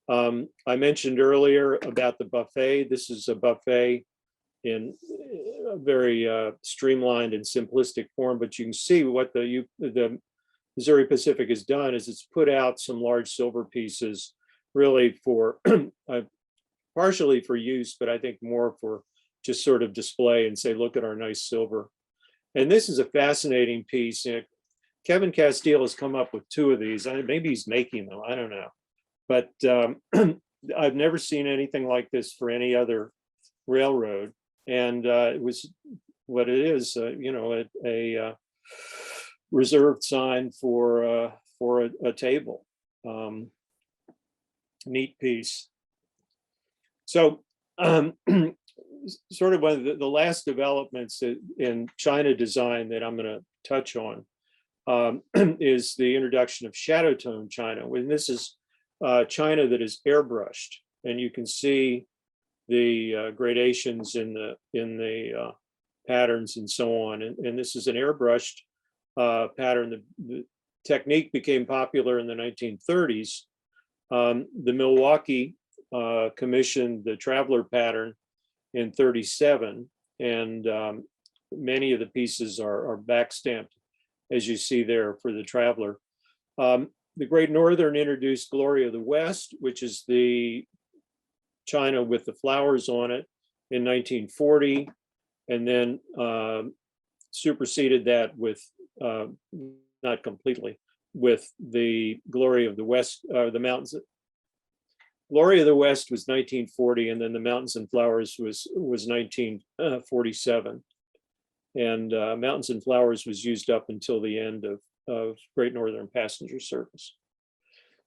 S2: I mentioned earlier about the buffet. This is a buffet in a very streamlined and simplistic form, but you can see what the Missouri Pacific has done is it's put out some large silver pieces, really for partially for use, but I think more for just sort of display and say, look at our nice silver. And this is a fascinating piece. Kevin Castile has come up with two of these. Maybe he's making them, I don't know. But I've never seen anything like this for any other railroad. And it was what it is, a reserved sign for a table. Neat piece. So sort of one of the last developments in China design that I'm going to touch on is the introduction of shadow tone China. When this is China that is airbrushed, and you can see the gradations in the patterns and so on. And this is an airbrushed pattern. The technique became popular in the 1930s. The Milwaukee commissioned the Traveler pattern in 37, and many of the pieces are back stamped, as you see there, for the Traveler. The Great Northern introduced Glory of the West, which is the China with the flowers on it, in 1940, and then superseded that with, not completely, with the Glory of the West, the mountains. Glory of the West was 1940, and then the Mountains and Flowers was 1947. And Mountains and Flowers was used up until the end of Great Northern passenger service.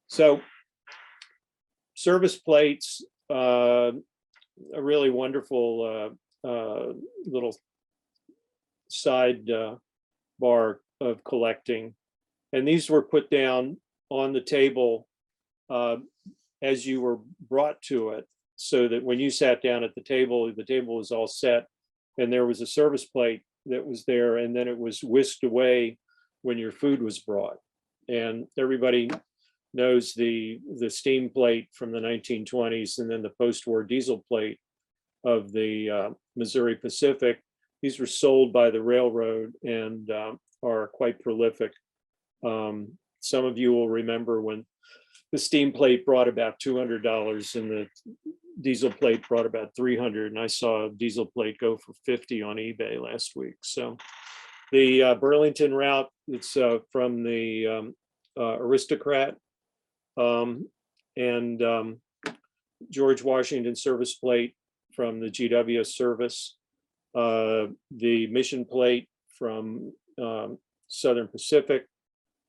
S2: So service plates, a really wonderful little side bar of collecting. And these were put down on the table as you were brought to it, so that when you sat down at the table was all set, and there was a service plate that was there, and then it was whisked away when your food was brought. And everybody knows the steam plate from the 1920s, and then the post-war diesel plate of the Missouri Pacific. These were sold by the railroad and are quite prolific. Some of you will remember when the steam plate brought about $200 and the diesel plate brought about $300, and I saw a diesel plate go for $50 on eBay last week. So the Burlington route, it's from the Aristocrat, and George Washington service plate from the GW service, the Mission plate from Southern Pacific,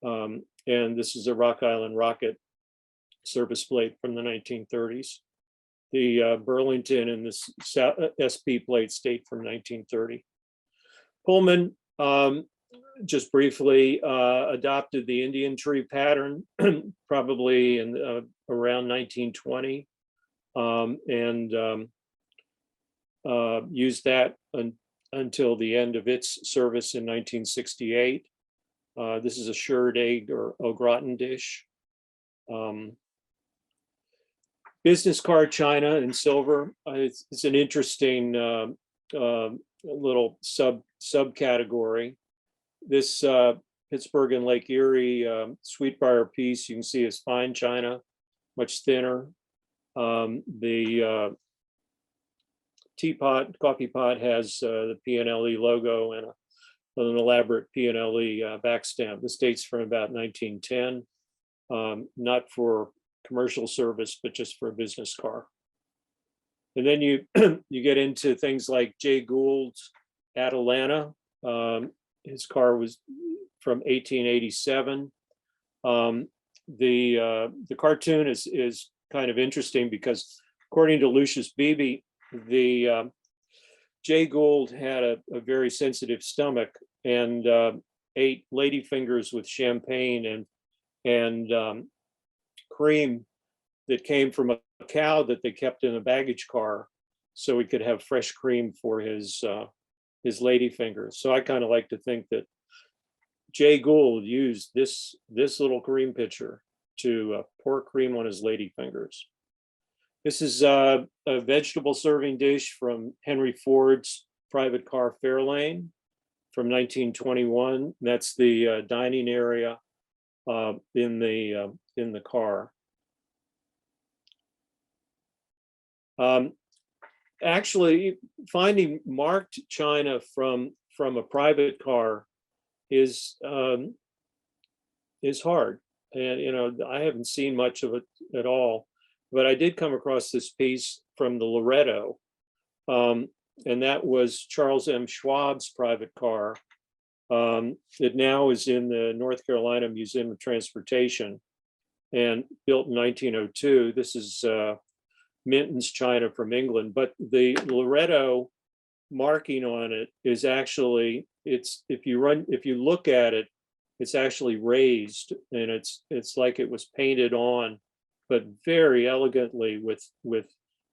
S2: and this is a Rock Island Rocket service plate from the 1930s. The Burlington and the SP plate date from 1930. Pullman, just briefly, adopted the Indian tree pattern probably in around 1920, and used that until the end of its service in 1968. This is a shirred egg or au gratin dish. Business card china in silver. It's an interesting little subcategory. This Pittsburgh and Lake Erie Sweetbriar piece, you can see is fine china, much thinner. The teapot, coffee pot has the PNLE logo and an elaborate PNLE backstamp. This dates from about 1910, not for commercial service, but just for a business car. And then you you get into things like Jay Gould's Atalanta. His car was from 1887. The cartoon is kind of interesting because according to Lucius Beebe, the Jay Gould had a very sensitive stomach and ate ladyfingers with champagne and cream that came from a cow that they kept in a baggage car, so he could have fresh cream for his ladyfingers. So I kind of like to think that Jay Gould used this little cream pitcher to pour cream on his ladyfingers. This is a vegetable serving dish from Henry Ford's private car Fairlane from 1921. That's the dining area in the car. Actually, finding marked china from a private car is hard, and I haven't seen much of it at all. But I did come across this piece from the Loretto, and that was Charles M. Schwab's private car. It now is in the North Carolina Museum of Transportation and built in 1902. This is Minton's china from England, but the Loretto marking on it is actually, if you look at it, it's actually raised, and it's like it was painted on, but very elegantly with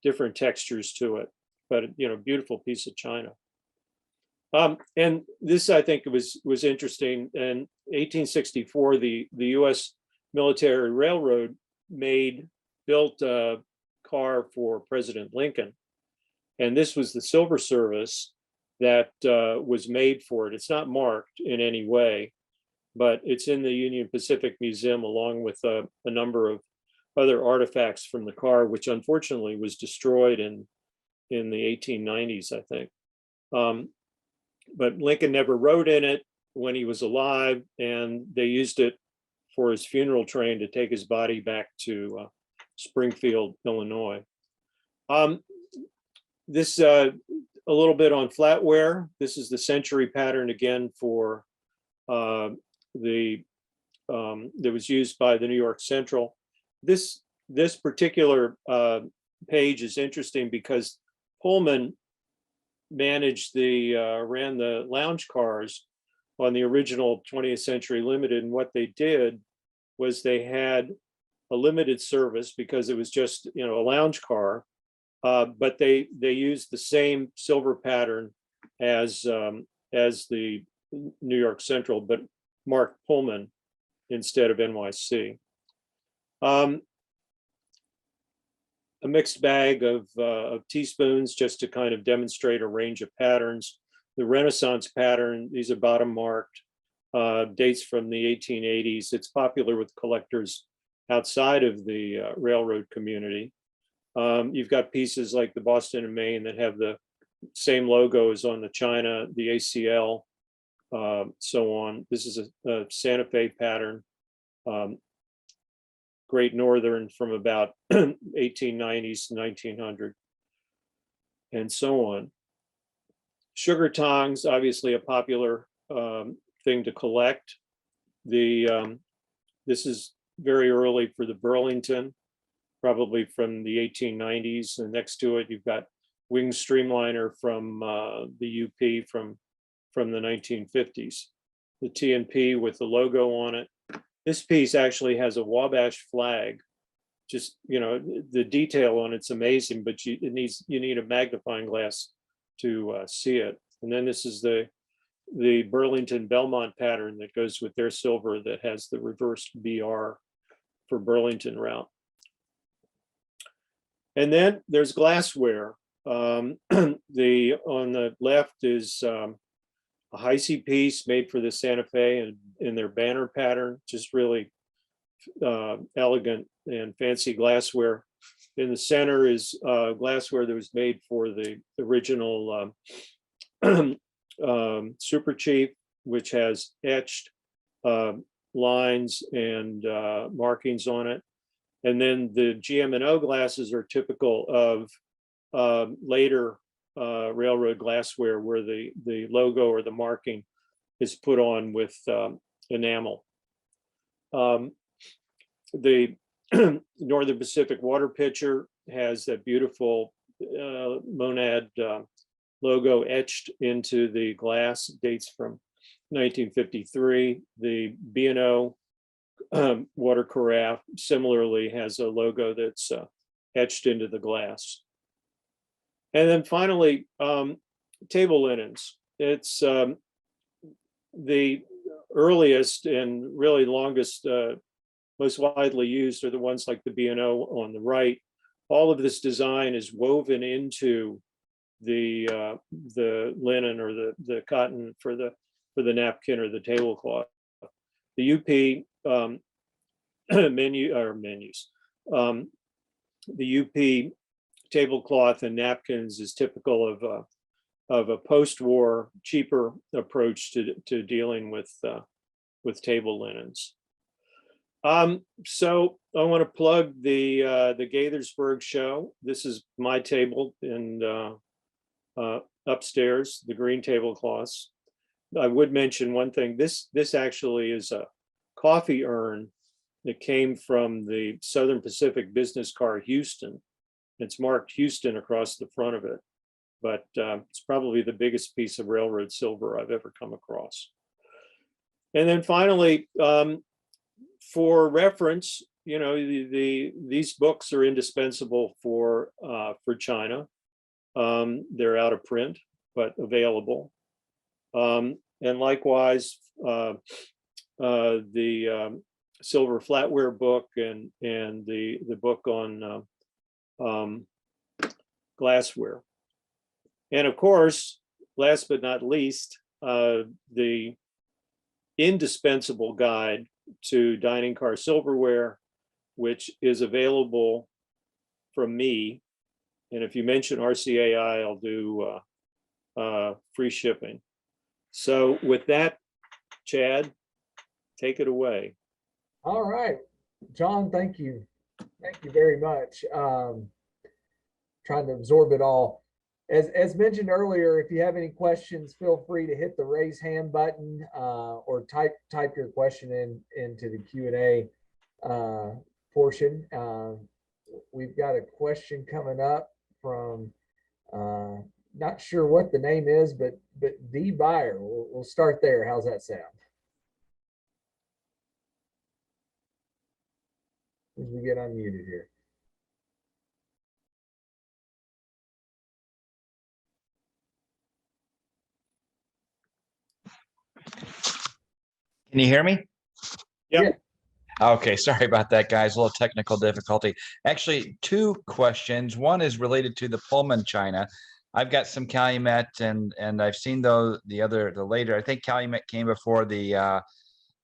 S2: different textures to it. But beautiful piece of china. And this, I think, was interesting. In 1864, the U.S. Military Railroad built a car for President Lincoln, and this was the silver service that was made for it. It's not marked in any way, but it's in the Union Pacific Museum along with a number of other artifacts from the car, which unfortunately was destroyed in the 1890s, I think. But Lincoln never rode in it when he was alive, and they used it for his funeral train to take his body back to Springfield, Illinois. This a little bit on flatware. This is the Century pattern again for that was used by the New York Central. This particular page is interesting because Pullman managed ran the lounge cars on the original 20th Century Limited, and what they did was they had a limited service because it was just a lounge car, but they used the same silver pattern as the New York Central, but marked Pullman instead of NYC. A mixed bag of teaspoons just to kind of demonstrate a range of patterns. The Renaissance pattern, these are bottom marked, dates from the 1880s. It's popular with collectors outside of the railroad community. You've got pieces like the Boston and Maine that have the same logo as on the China, the ACL, so on. This is a Santa Fe pattern. Great Northern from about 1890s to 1900, and so on. Sugar tongs, obviously a popular thing to collect. This is very early for the Burlington, probably from the 1890s. And next to it, you've got Wing Streamliner from the UP from the 1950s. The T&P with the logo on it. This piece actually has a Wabash flag. Just, the detail on it's amazing, but you need a magnifying glass to see it. And then this is the Burlington Belmont pattern that goes with their silver that has the reversed BR for Burlington route. And then there's glassware. On the left is a high-C piece made for the Santa Fe and in their banner pattern, just really elegant and fancy glassware. In the center is glassware that was made for the original Super Chief, which has etched lines and markings on it. And then the GM&O glasses are typical of later railroad glassware, where the logo or the marking is put on with enamel. The Northern Pacific water pitcher has that beautiful monad logo etched into the glass. It dates from 1953. The B&O water carafe similarly has a logo that's etched into the glass. And then finally, table linens. It's the earliest and really longest, most widely used are the ones like the B&O on the right. All of this design is woven into the linen or the cotton for the napkin or the tablecloth. The UP menus. The UP tablecloth and napkins is typical of a post-war, cheaper approach to dealing with table linens. So I want to plug the Gaithersburg show. This is my table in upstairs, the green tablecloths. I would mention one thing. This actually is a coffee urn that came from the Southern Pacific business car Houston. It's marked Houston across the front of it, but it's probably the biggest piece of railroad silver I've ever come across. And then finally, for reference, you know, these books are indispensable for China. They're out of print, but available. And likewise, the silver flatware book and the book on glassware. And of course, last but not least, the indispensable guide to dining car silverware, which is available from me. And if you mention RCAI, I'll do free shipping. So with that, Chad, take it away.
S1: All right, John, thank you. Thank you very much. Trying to absorb it all. As mentioned earlier, if you have any questions, feel free to hit the raise hand button or type your question into the Q&A portion. We've got a question coming up from not sure what the name is, but D Buyer. We'll start there. How's that sound? As we get unmuted here.
S3: Can you hear me?
S2: Yeah.
S3: Okay, sorry about that, guys. A little technical difficulty. Actually, two questions. One is related to the Pullman China. I've got some Calumet, and I've seen the later. I think Calumet came before the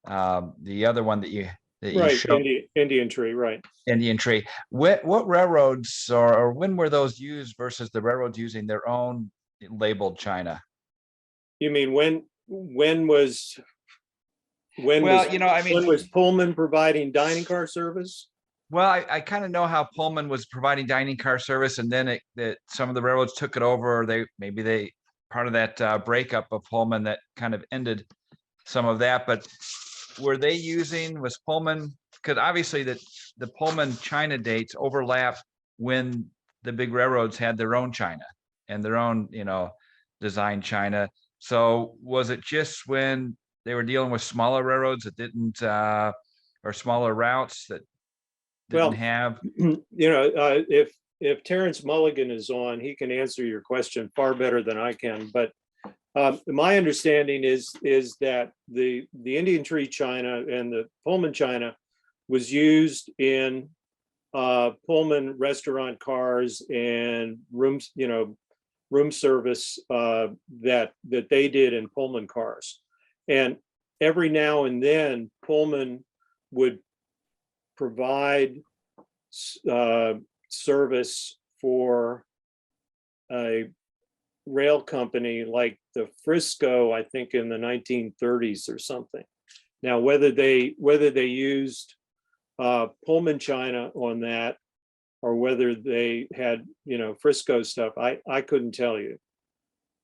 S3: other one that you
S2: Right,
S3: showed.
S2: Indian Tree, right.
S3: Indian Tree. What railroads or when were those used versus the railroads using their own labeled China?
S2: You mean when was when was Pullman providing dining car service?
S3: Well, I kind of know how Pullman was providing dining car service, and then that some of the railroads took it over, or they part of that breakup of Pullman that kind of ended some of that. But were they was Pullman, because obviously the Pullman China dates overlap when the big railroads had their own China and their own, design China. So was it just when they were dealing with smaller railroads that didn't, or smaller routes that didn't have?
S2: If Terrence Mulligan is on, he can answer your question far better than I can. But my understanding is that the Indian Tree China and the Pullman China was used in Pullman restaurant cars and rooms, room service that they did in Pullman cars. And every now and then Pullman would provide service for a rail company like the Frisco, I think in the 1930s or something. Now, whether they used Pullman China on that, or whether they had, Frisco stuff, I couldn't tell you.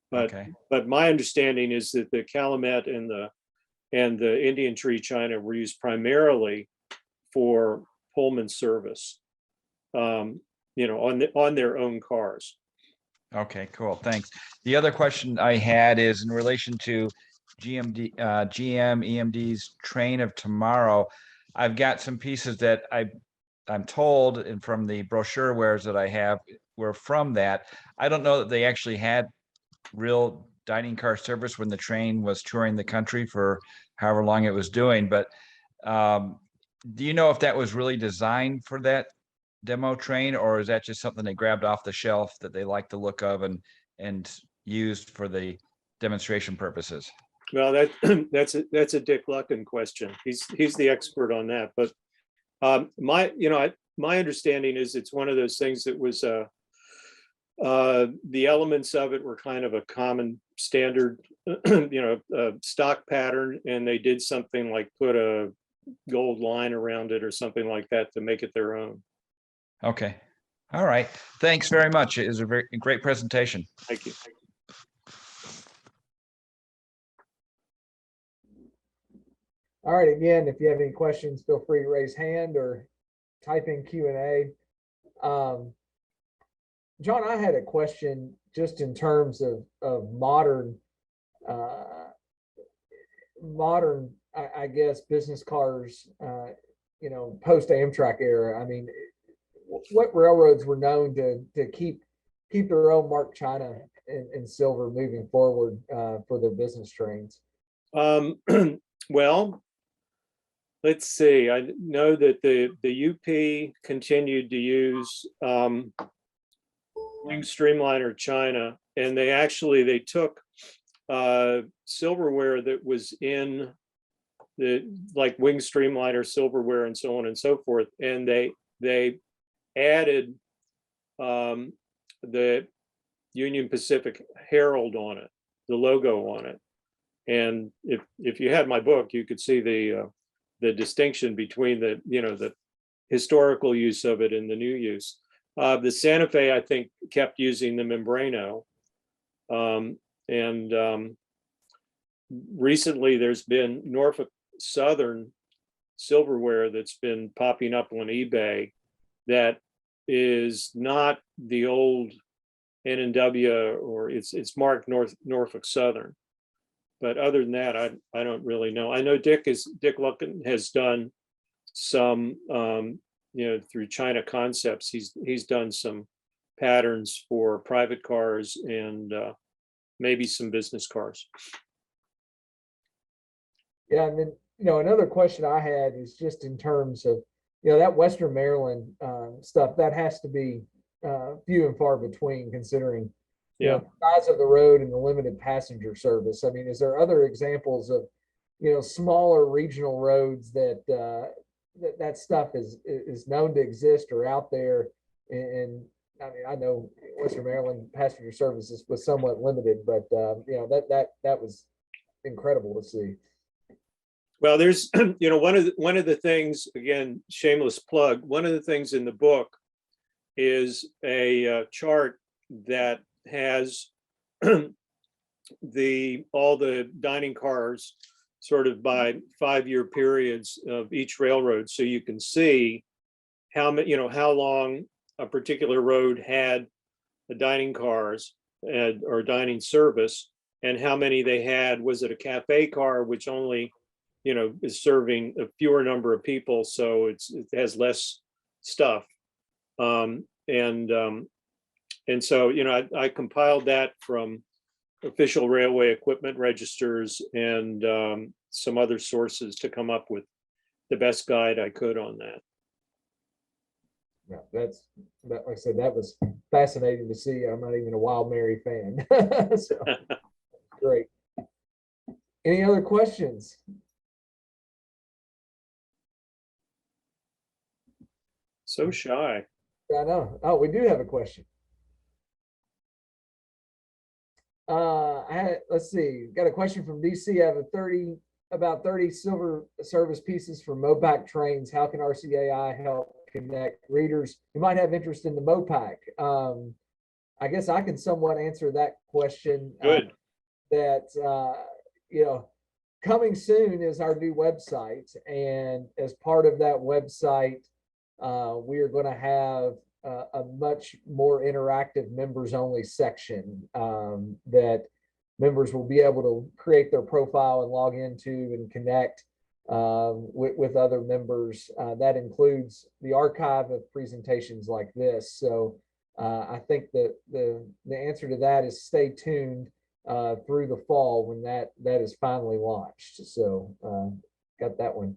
S2: But
S3: Okay.
S2: but my understanding is that the Calumet and the Indian Tree China were used primarily for Pullman service, on their own cars.
S3: Okay, cool. Thanks. The other question I had is in relation to GM EMD's Train of Tomorrow. I've got some pieces that I'm told, and from the brochure wares that I have, were from that. I don't know that they actually had real dining car service when the train was touring the country for however long it was doing. But do you know if that was really designed for that demo train, or is that just something they grabbed off the shelf that they like the look of and used for the demonstration purposes?
S2: Well, that's a Dick Luckin question. He's the expert on that. But my understanding is it's one of those things that was the elements of it were kind of a common standard, stock pattern, and they did something like put a gold line around it or something like that to make it their own.
S3: Okay. All right. Thanks very much. It was a very great presentation.
S2: Thank you.
S1: All right, again, if you have any questions, feel free to raise hand or type in Q&A. John, I had a question just in terms of modern, I guess, business cars, post Amtrak era. I mean, what railroads were known to keep their own marked china and silver moving forward for their business trains?
S2: Well, let's see. I know that the UP continued to use Wing Streamliner China, and they took silverware that was in the like Wing Streamliner silverware and so on and so forth, and they added the Union Pacific Herald on it, the logo on it. And if you had my book, you could see the distinction between the historical use of it and the new use. The Santa Fe, I think, kept using the Membrano, and recently there's been Norfolk Southern silverware that's been popping up on eBay that is not the old N&W, or it's marked Norfolk Southern. But other than that, I don't really know. I know Dick Luckin has done some, through China Concepts, he's done some patterns for private cars and maybe some business cars.
S1: Yeah, and then another question I had is just in terms of that Western Maryland stuff that has to be few and far between, considering the size of the road and the limited passenger service. I mean, is there other examples of smaller regional roads that that stuff is known to exist or out there? And I mean, I know Western Maryland passenger services was somewhat limited, but that was incredible to see.
S2: Well, there's one of the things, again, shameless plug, one of the things in the book is a chart that has all the dining cars sort of by 5-year periods of each railroad, so you can see how long a particular road had the dining cars or dining service, and how many they had. Was it a cafe car, which only is serving a fewer number of people, so it has less stuff, and so I compiled that from official railway equipment registers and some other sources to come up with the best guide I could on that.
S1: no, like I said, that was fascinating to see. I'm not even a Wild Mary fan. So great. Any other questions?
S2: So shy.
S1: I know. Oh, we do have a question. Let's see, got a question from DC. I have about 30 silver service pieces for Mopac trains. How can RCAI help connect readers who might have interest in the Mopac? I guess I can somewhat answer that question.
S2: Good.
S1: You know, coming soon is our new website. And as part of that website, we are going to have a much more interactive members only section that members will be able to create their profile and log into and connect with other members. That includes the archive of presentations like this. So I think that the answer to that is stay tuned through the fall when that is finally launched. So got that one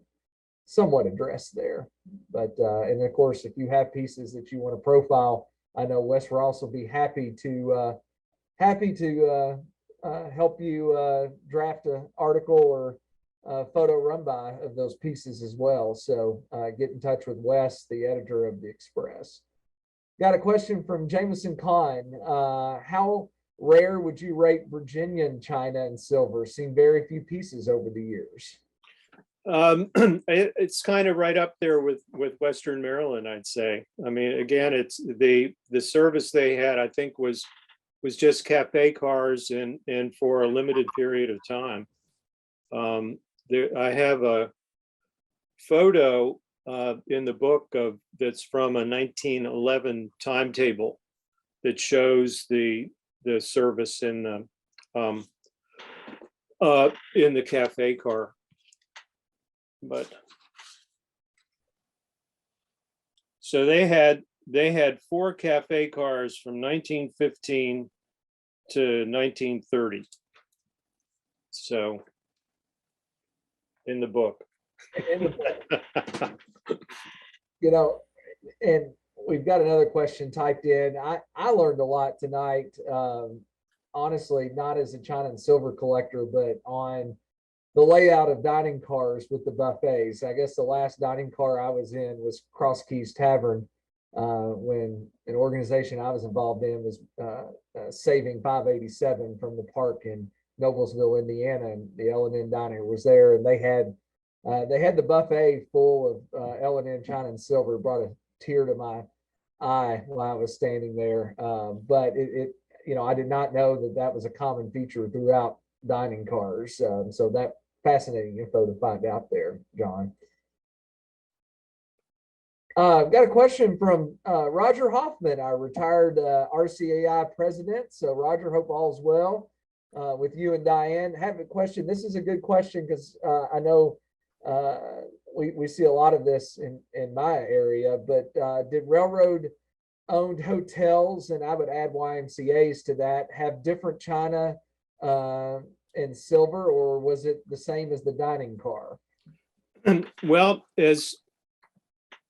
S1: somewhat addressed there. But and of course, if you have pieces that you want to profile, I know Wes Ross will be happy to help you draft an article or photo run by of those pieces as well. So get in touch with Wes, the editor of the Express. Got a question from Jameson Kahn. How rare would you rate Virginian china and silver? Seen very few pieces over the years.
S2: It's kind of right up there with Western Maryland, I'd say. I mean, again, it's the service they had, I think, was just cafe cars and for a limited period of time. I have a photo in the book that's from a 1911 timetable that shows the service in the cafe car. But so they had 4 cafe cars from 1915 to 1930. So in the book.
S1: You know, and we've got another question typed in. I learned a lot tonight. Honestly, not as a china and silver collector, but on the layout of dining cars with the buffets. I guess the last dining car I was in was Cross Keys Tavern, when an organization I was involved in was saving 587 from the park in Noblesville, Indiana, and the L&N Diner was there, and they had the buffet full of L&N china and silver. Brought a tear to my eye while I was standing there. But I did not know that was a common feature throughout dining cars. So that fascinating info to find out there, John. Got a question from Roger Hoffman, our retired RCAI president. So Roger, hope all's well with you and Diane. I have a question. This is a good question because I know we see a lot of this in my area, but did railroad owned hotels, and I would add YMCAs to that, have different china and silver, or was it the same as the dining car?
S2: Well, as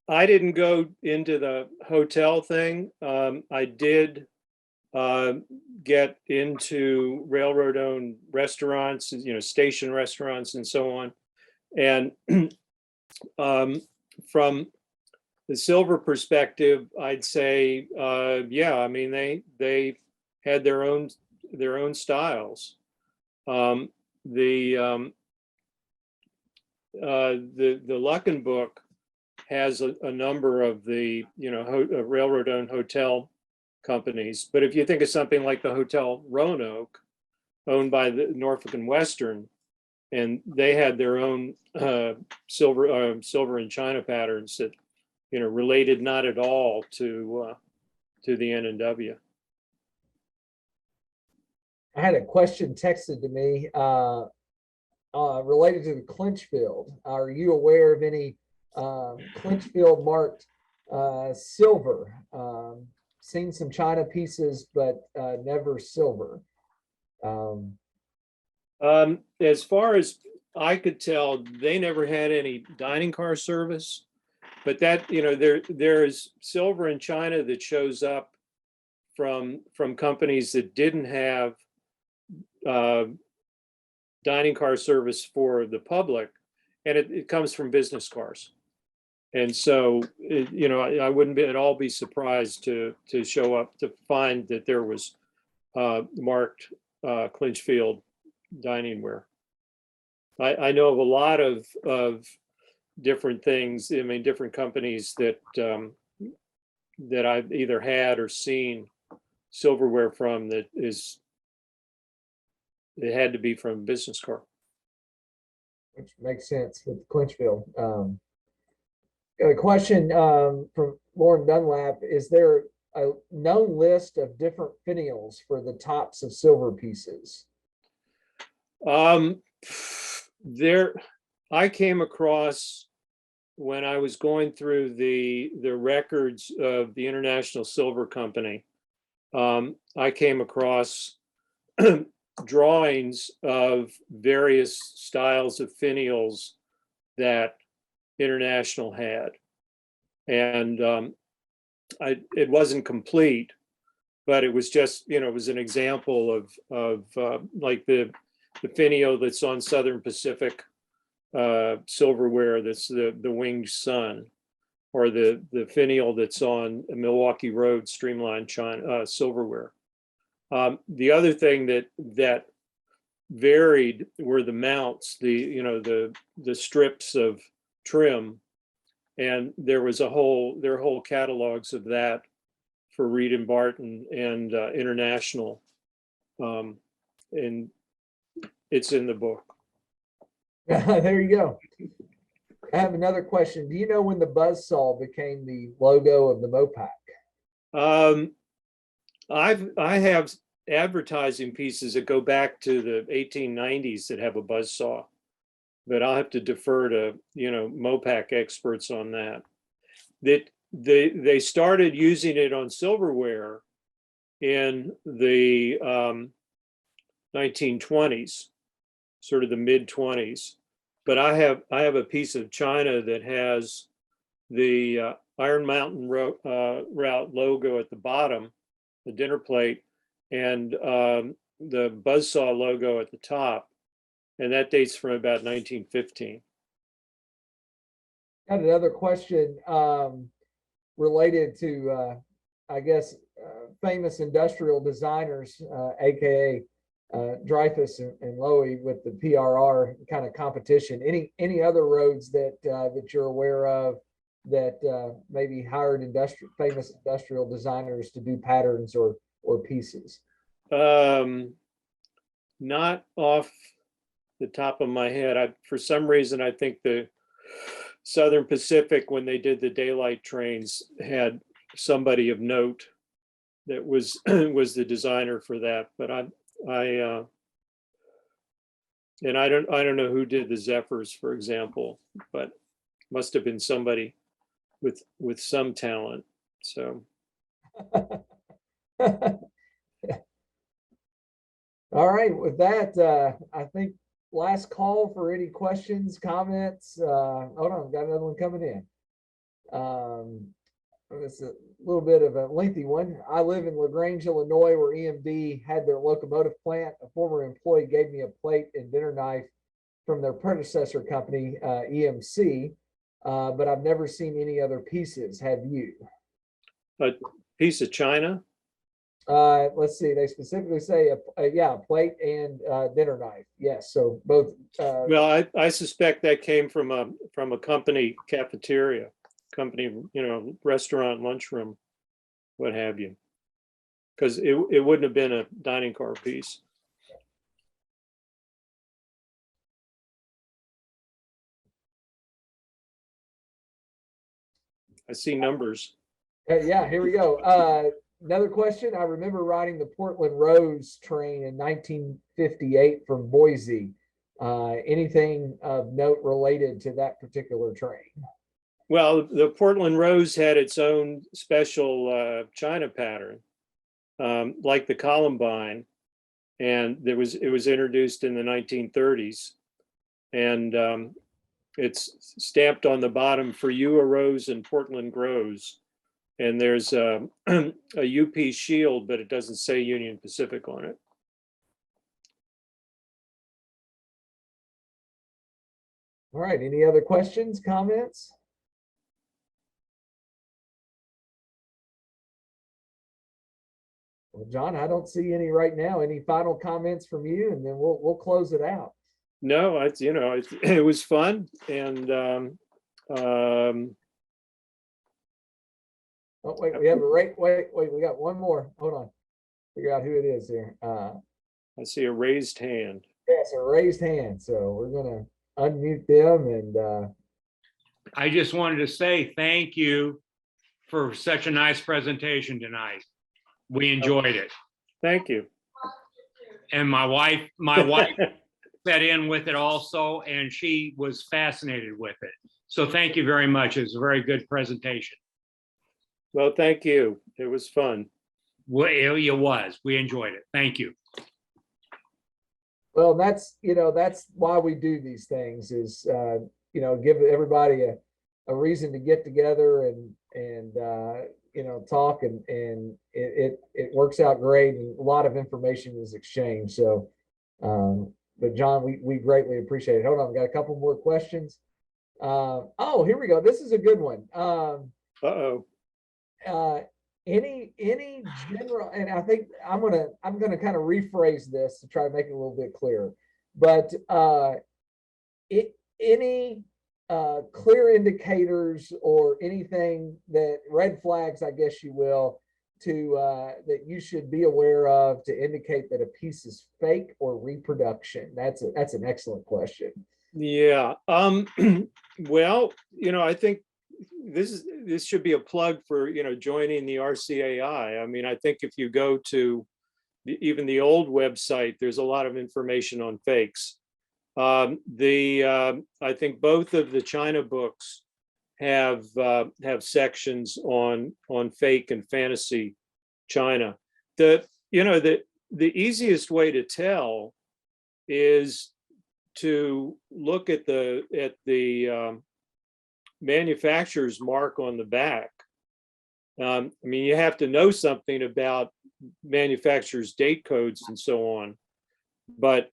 S2: I didn't go into the hotel thing, I did get into railroad owned restaurants, station restaurants and so on. And from the silver perspective, I'd say, yeah, I mean, they had their own styles. The Luckin book has a number of the railroad owned hotel companies, but if you think of something like the Hotel Roanoke, owned by the Norfolk and Western, and they had their own silver and china patterns that related not at all to the N&W.
S1: I had a question texted to me related to the Clinchfield. Are you aware of any Clinchfield marked silver? Seen some china pieces, but never silver.
S2: As far as I could tell, they never had any dining car service. but that, there is silver in China that shows up from companies that didn't have dining car service for the public, and it comes from business cars. And so, I wouldn't at all be surprised to show up to find that there was marked Clinchfield dining ware. I know of a lot of different things. I mean, different companies that I've either had or seen silverware from it had to be from a business car.
S1: Which makes sense with Clinchfield. Got a question from Lauren Dunlap. Is there a known list of different finials for the tops of silver pieces?
S2: I came across, when I was going through the records of the International Silver Company, I came across drawings of various styles of finials that International had, and it wasn't complete, but it was just, it was an example of like the finial that's on Southern Pacific silverware, that's the Winged Sun, or the finial that's on Milwaukee Road Streamlined China silverware. The other thing that varied were the mounts, the strips of trim, and there are whole catalogs of that for Reed and Barton and International, and it's in the book.
S1: There you go. I have another question. Do you know when the buzzsaw became the logo of the Mopac?
S2: I have advertising pieces that go back to the 1890s that have a buzzsaw, but I'll have to defer to Mopac experts on that. That they started using it on silverware in the 1920s, sort of the mid-20s. But I have a piece of china that has the Iron Mountain Route logo at the bottom, the dinner plate, and the buzzsaw logo at the top, and that dates from about 1915.
S1: Got another question related to, I guess, famous industrial designers, aka Dreyfus and Lowy, with the PRR kind of competition. Any other roads that you're aware of that maybe hired famous industrial designers to do patterns or pieces?
S2: Not off the top of my head. For some reason, I think the Southern Pacific, when they did the daylight trains, had somebody of note that was the designer for that. But I don't know who did the Zephyrs, for example, but must have been somebody with some talent. So.
S1: All right, with that, I think last call for any questions, comments. Hold on, got another one coming in. It's a little bit of a lengthy one. I live in LaGrange, Illinois, where EMD had their locomotive plant. A former employee gave me a plate and dinner knife from their predecessor company, EMC, but I've never seen any other pieces. Have you?
S2: A piece of china?
S1: Let's see. They specifically say a plate and dinner knife. Yes, so both.
S2: Well, I suspect that came from a company cafeteria, company, restaurant, lunchroom, what have you, because it wouldn't have been a dining car piece. I see numbers.
S1: Yeah, here we go. Another question. I remember riding the Portland Rose train in 1958 from Boise. Anything of note related to that particular train?
S2: Well, the Portland Rose had its own special china pattern, like the Columbine, and it was introduced in the 1930s, and it's stamped on the bottom, "For you arose and Portland grows." And there's a UP shield, but it doesn't say Union Pacific on it.
S1: All right, any other questions, comments? Well, John, I don't see any right now. Any final comments from you, and then we'll close it out.
S2: No, it was fun, and
S1: Oh, wait, we have a wait, we got one more. Hold on. Figure out who it is here.
S2: I see a raised hand.
S1: Yes, a raised hand. So we're gonna unmute them and
S4: I just wanted to say thank you for such a nice presentation tonight. We enjoyed it.
S2: Thank you.
S4: And my wife sat in with it also, and she was fascinated with it. So thank you very much. It was a very good presentation.
S2: Well, thank you. It was fun.
S4: Well, it was. We enjoyed it. Thank you.
S1: well, that's why we do these things is give everybody a reason to get together and talk and it works out great and a lot of information is exchanged. So but John, we greatly appreciate it. Hold on, we got a couple more questions. Oh, here we go. This is a good one.
S2: Uh-oh.
S1: Any general, and I think I'm gonna kind of rephrase this to try to make it a little bit clearer, but any clear indicators or anything that red flags, I guess you will, to that you should be aware of to indicate that a piece is fake or reproduction? That's an excellent question.
S2: Yeah. Well, I think this should be a plug for joining the RCAI. I mean, I think if you go to even the old website, there's a lot of information on fakes. I think both of the China books have sections on fake and fantasy China. The easiest way to tell is to look at the manufacturer's mark on the back. I mean, you have to know something about manufacturers' date codes and so on, but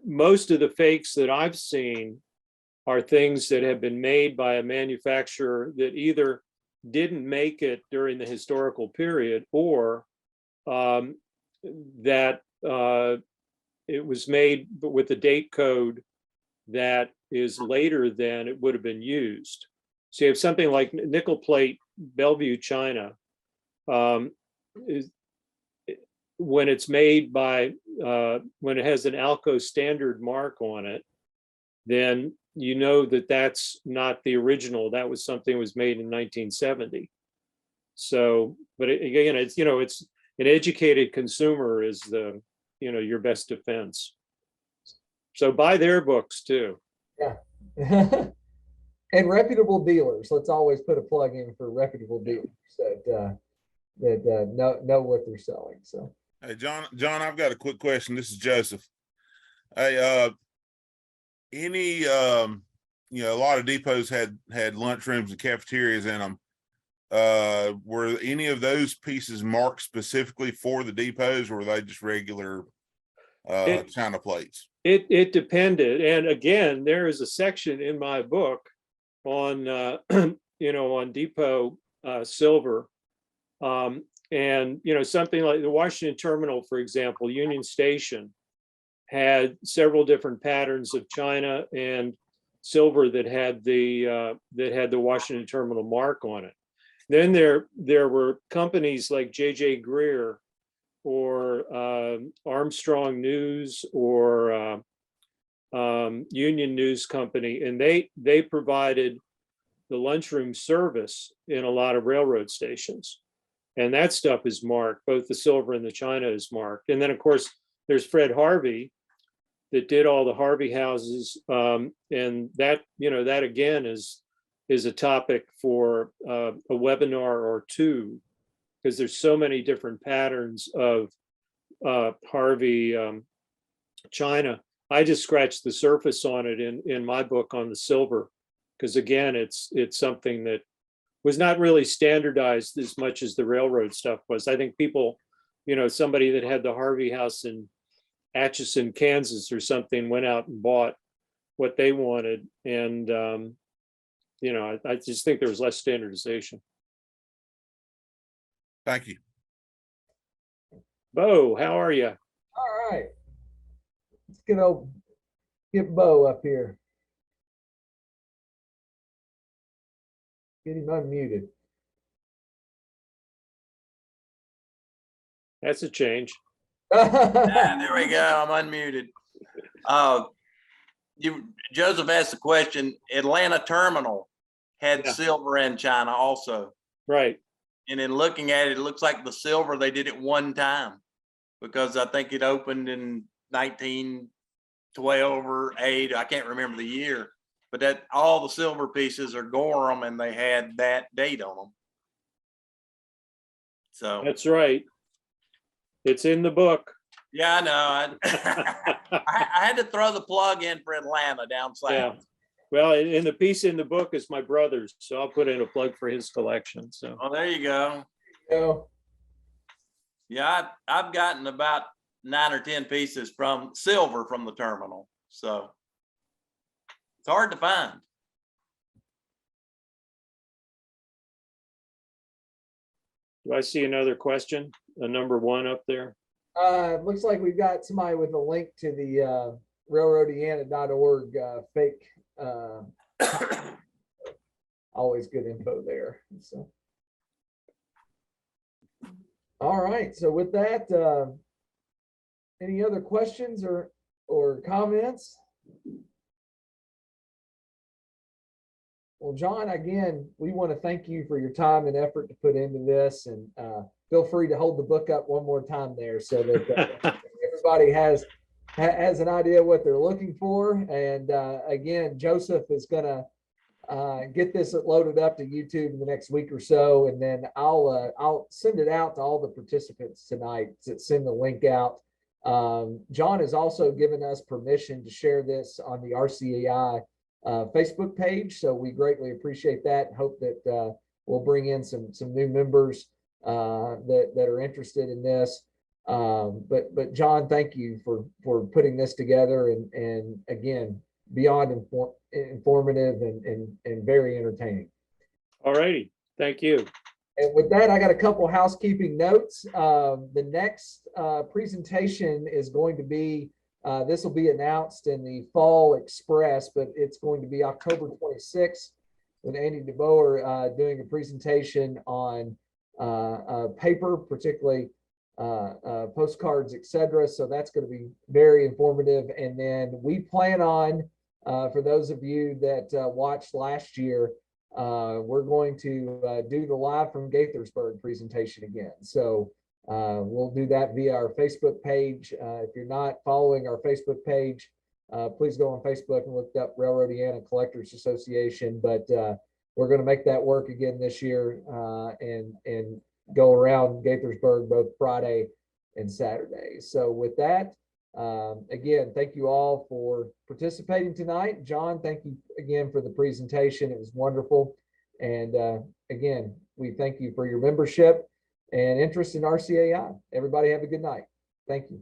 S2: most of the fakes that I've seen are things that have been made by a manufacturer that either didn't make it during the historical period or that it was made with a date code that is later than it would have been used. So you have something like nickel plate Bellevue China. When it's made by, when it has an ALCO standard mark on it, then you know that that's not the original. That was something that was made in 1970. So, but again, it's an educated consumer is your best defense. So buy their books too.
S1: Yeah. And reputable dealers. Let's always put a plug in for reputable dealers that know what they're selling. So,
S5: hey, John, I've got a quick question. This is Joseph. Hey, a lot of depots had lunchrooms and cafeterias in them. Were any of those pieces marked specifically for the depots, or were they just regular China plates?
S2: It depended. And again, there is a section in my book on on depot silver. And something like the Washington Terminal, for example, Union Station had several different patterns of China and silver that had the Washington Terminal mark on it. Then there were companies like J.J. Greer or Armstrong News or Union News Company, and they provided the lunchroom service in a lot of railroad stations. And that stuff is marked, both the silver and the China is marked. And then of course, there's Fred Harvey that did all the Harvey houses. And that again is a topic for a webinar or two, because there's so many different patterns of Harvey China. I just scratched the surface on it in my book on the silver. Because again, it's something that was not really standardized as much as the railroad stuff was. I think people, somebody that had the Harvey House in Atchison, Kansas or something went out and bought what they wanted. And, I just think there was less standardization.
S5: Thank you.
S2: Bo, how are you?
S1: All right. Let's get Bo up here. Get him unmuted.
S2: That's a change.
S6: There we go. I'm unmuted. Joseph asked the question. Atlanta Terminal had
S2: Yeah.
S6: silver in China also,
S2: Right.
S6: and in looking at it, it looks like the silver they did it one time because I think it opened in 1912 or 8. I can't remember the year, but that all the silver pieces are Gorham, and they had that date on them. So
S2: That's right. It's in the book.
S6: yeah, I know. I had to throw the plug in for Atlanta down south.
S2: Yeah. Well, in the piece in the book is my brother's, so I'll put in a plug for his collection. So.
S6: Oh, there you go.
S1: Go.
S6: Yeah, I've gotten about 9 or 10 pieces from silver from the terminal. So it's hard to find.
S2: Do I see another question? A number 1 up there.
S1: Looks like we've got somebody with a link to the railroadiana.org fake. Always good info there. So, all right. So with that, any other questions or comments? Well, John, again, we want to thank you for your time and effort to put into this, and feel free to hold the book up one more time there so that everybody has an idea what they're looking for. And again, Joseph is going to get this loaded up to YouTube in the next week or so, and then I'll send it out to all the participants tonight to send the link out. John has also given us permission to share this on the RCAI Facebook page, so we greatly appreciate that. Hope that we'll bring in some new members that are interested in this. But John, thank you for putting this together, and again, beyond informative and very entertaining.
S2: All righty. Thank you.
S1: And with that, I got a couple housekeeping notes. The next presentation is going to be, this will be announced in the Fall Express, but it's going to be October 26th with Andy DeBoer doing a presentation on paper, particularly postcards, etc. So that's going to be very informative. And then we plan on, for those of you that watched last year, we're going to do the live from Gaithersburg presentation again. So we'll do that via our Facebook page. If you're not following our Facebook page, please go on Facebook and look up Railroadiana Collectors Association. But we're going to make that work again this year and go around Gaithersburg both Friday and Saturday. So with that, again, thank you all for participating tonight. John, thank you again for the presentation. It was wonderful. And again, we thank you for your membership and interest in RCAI. Everybody have a good night. Thank you.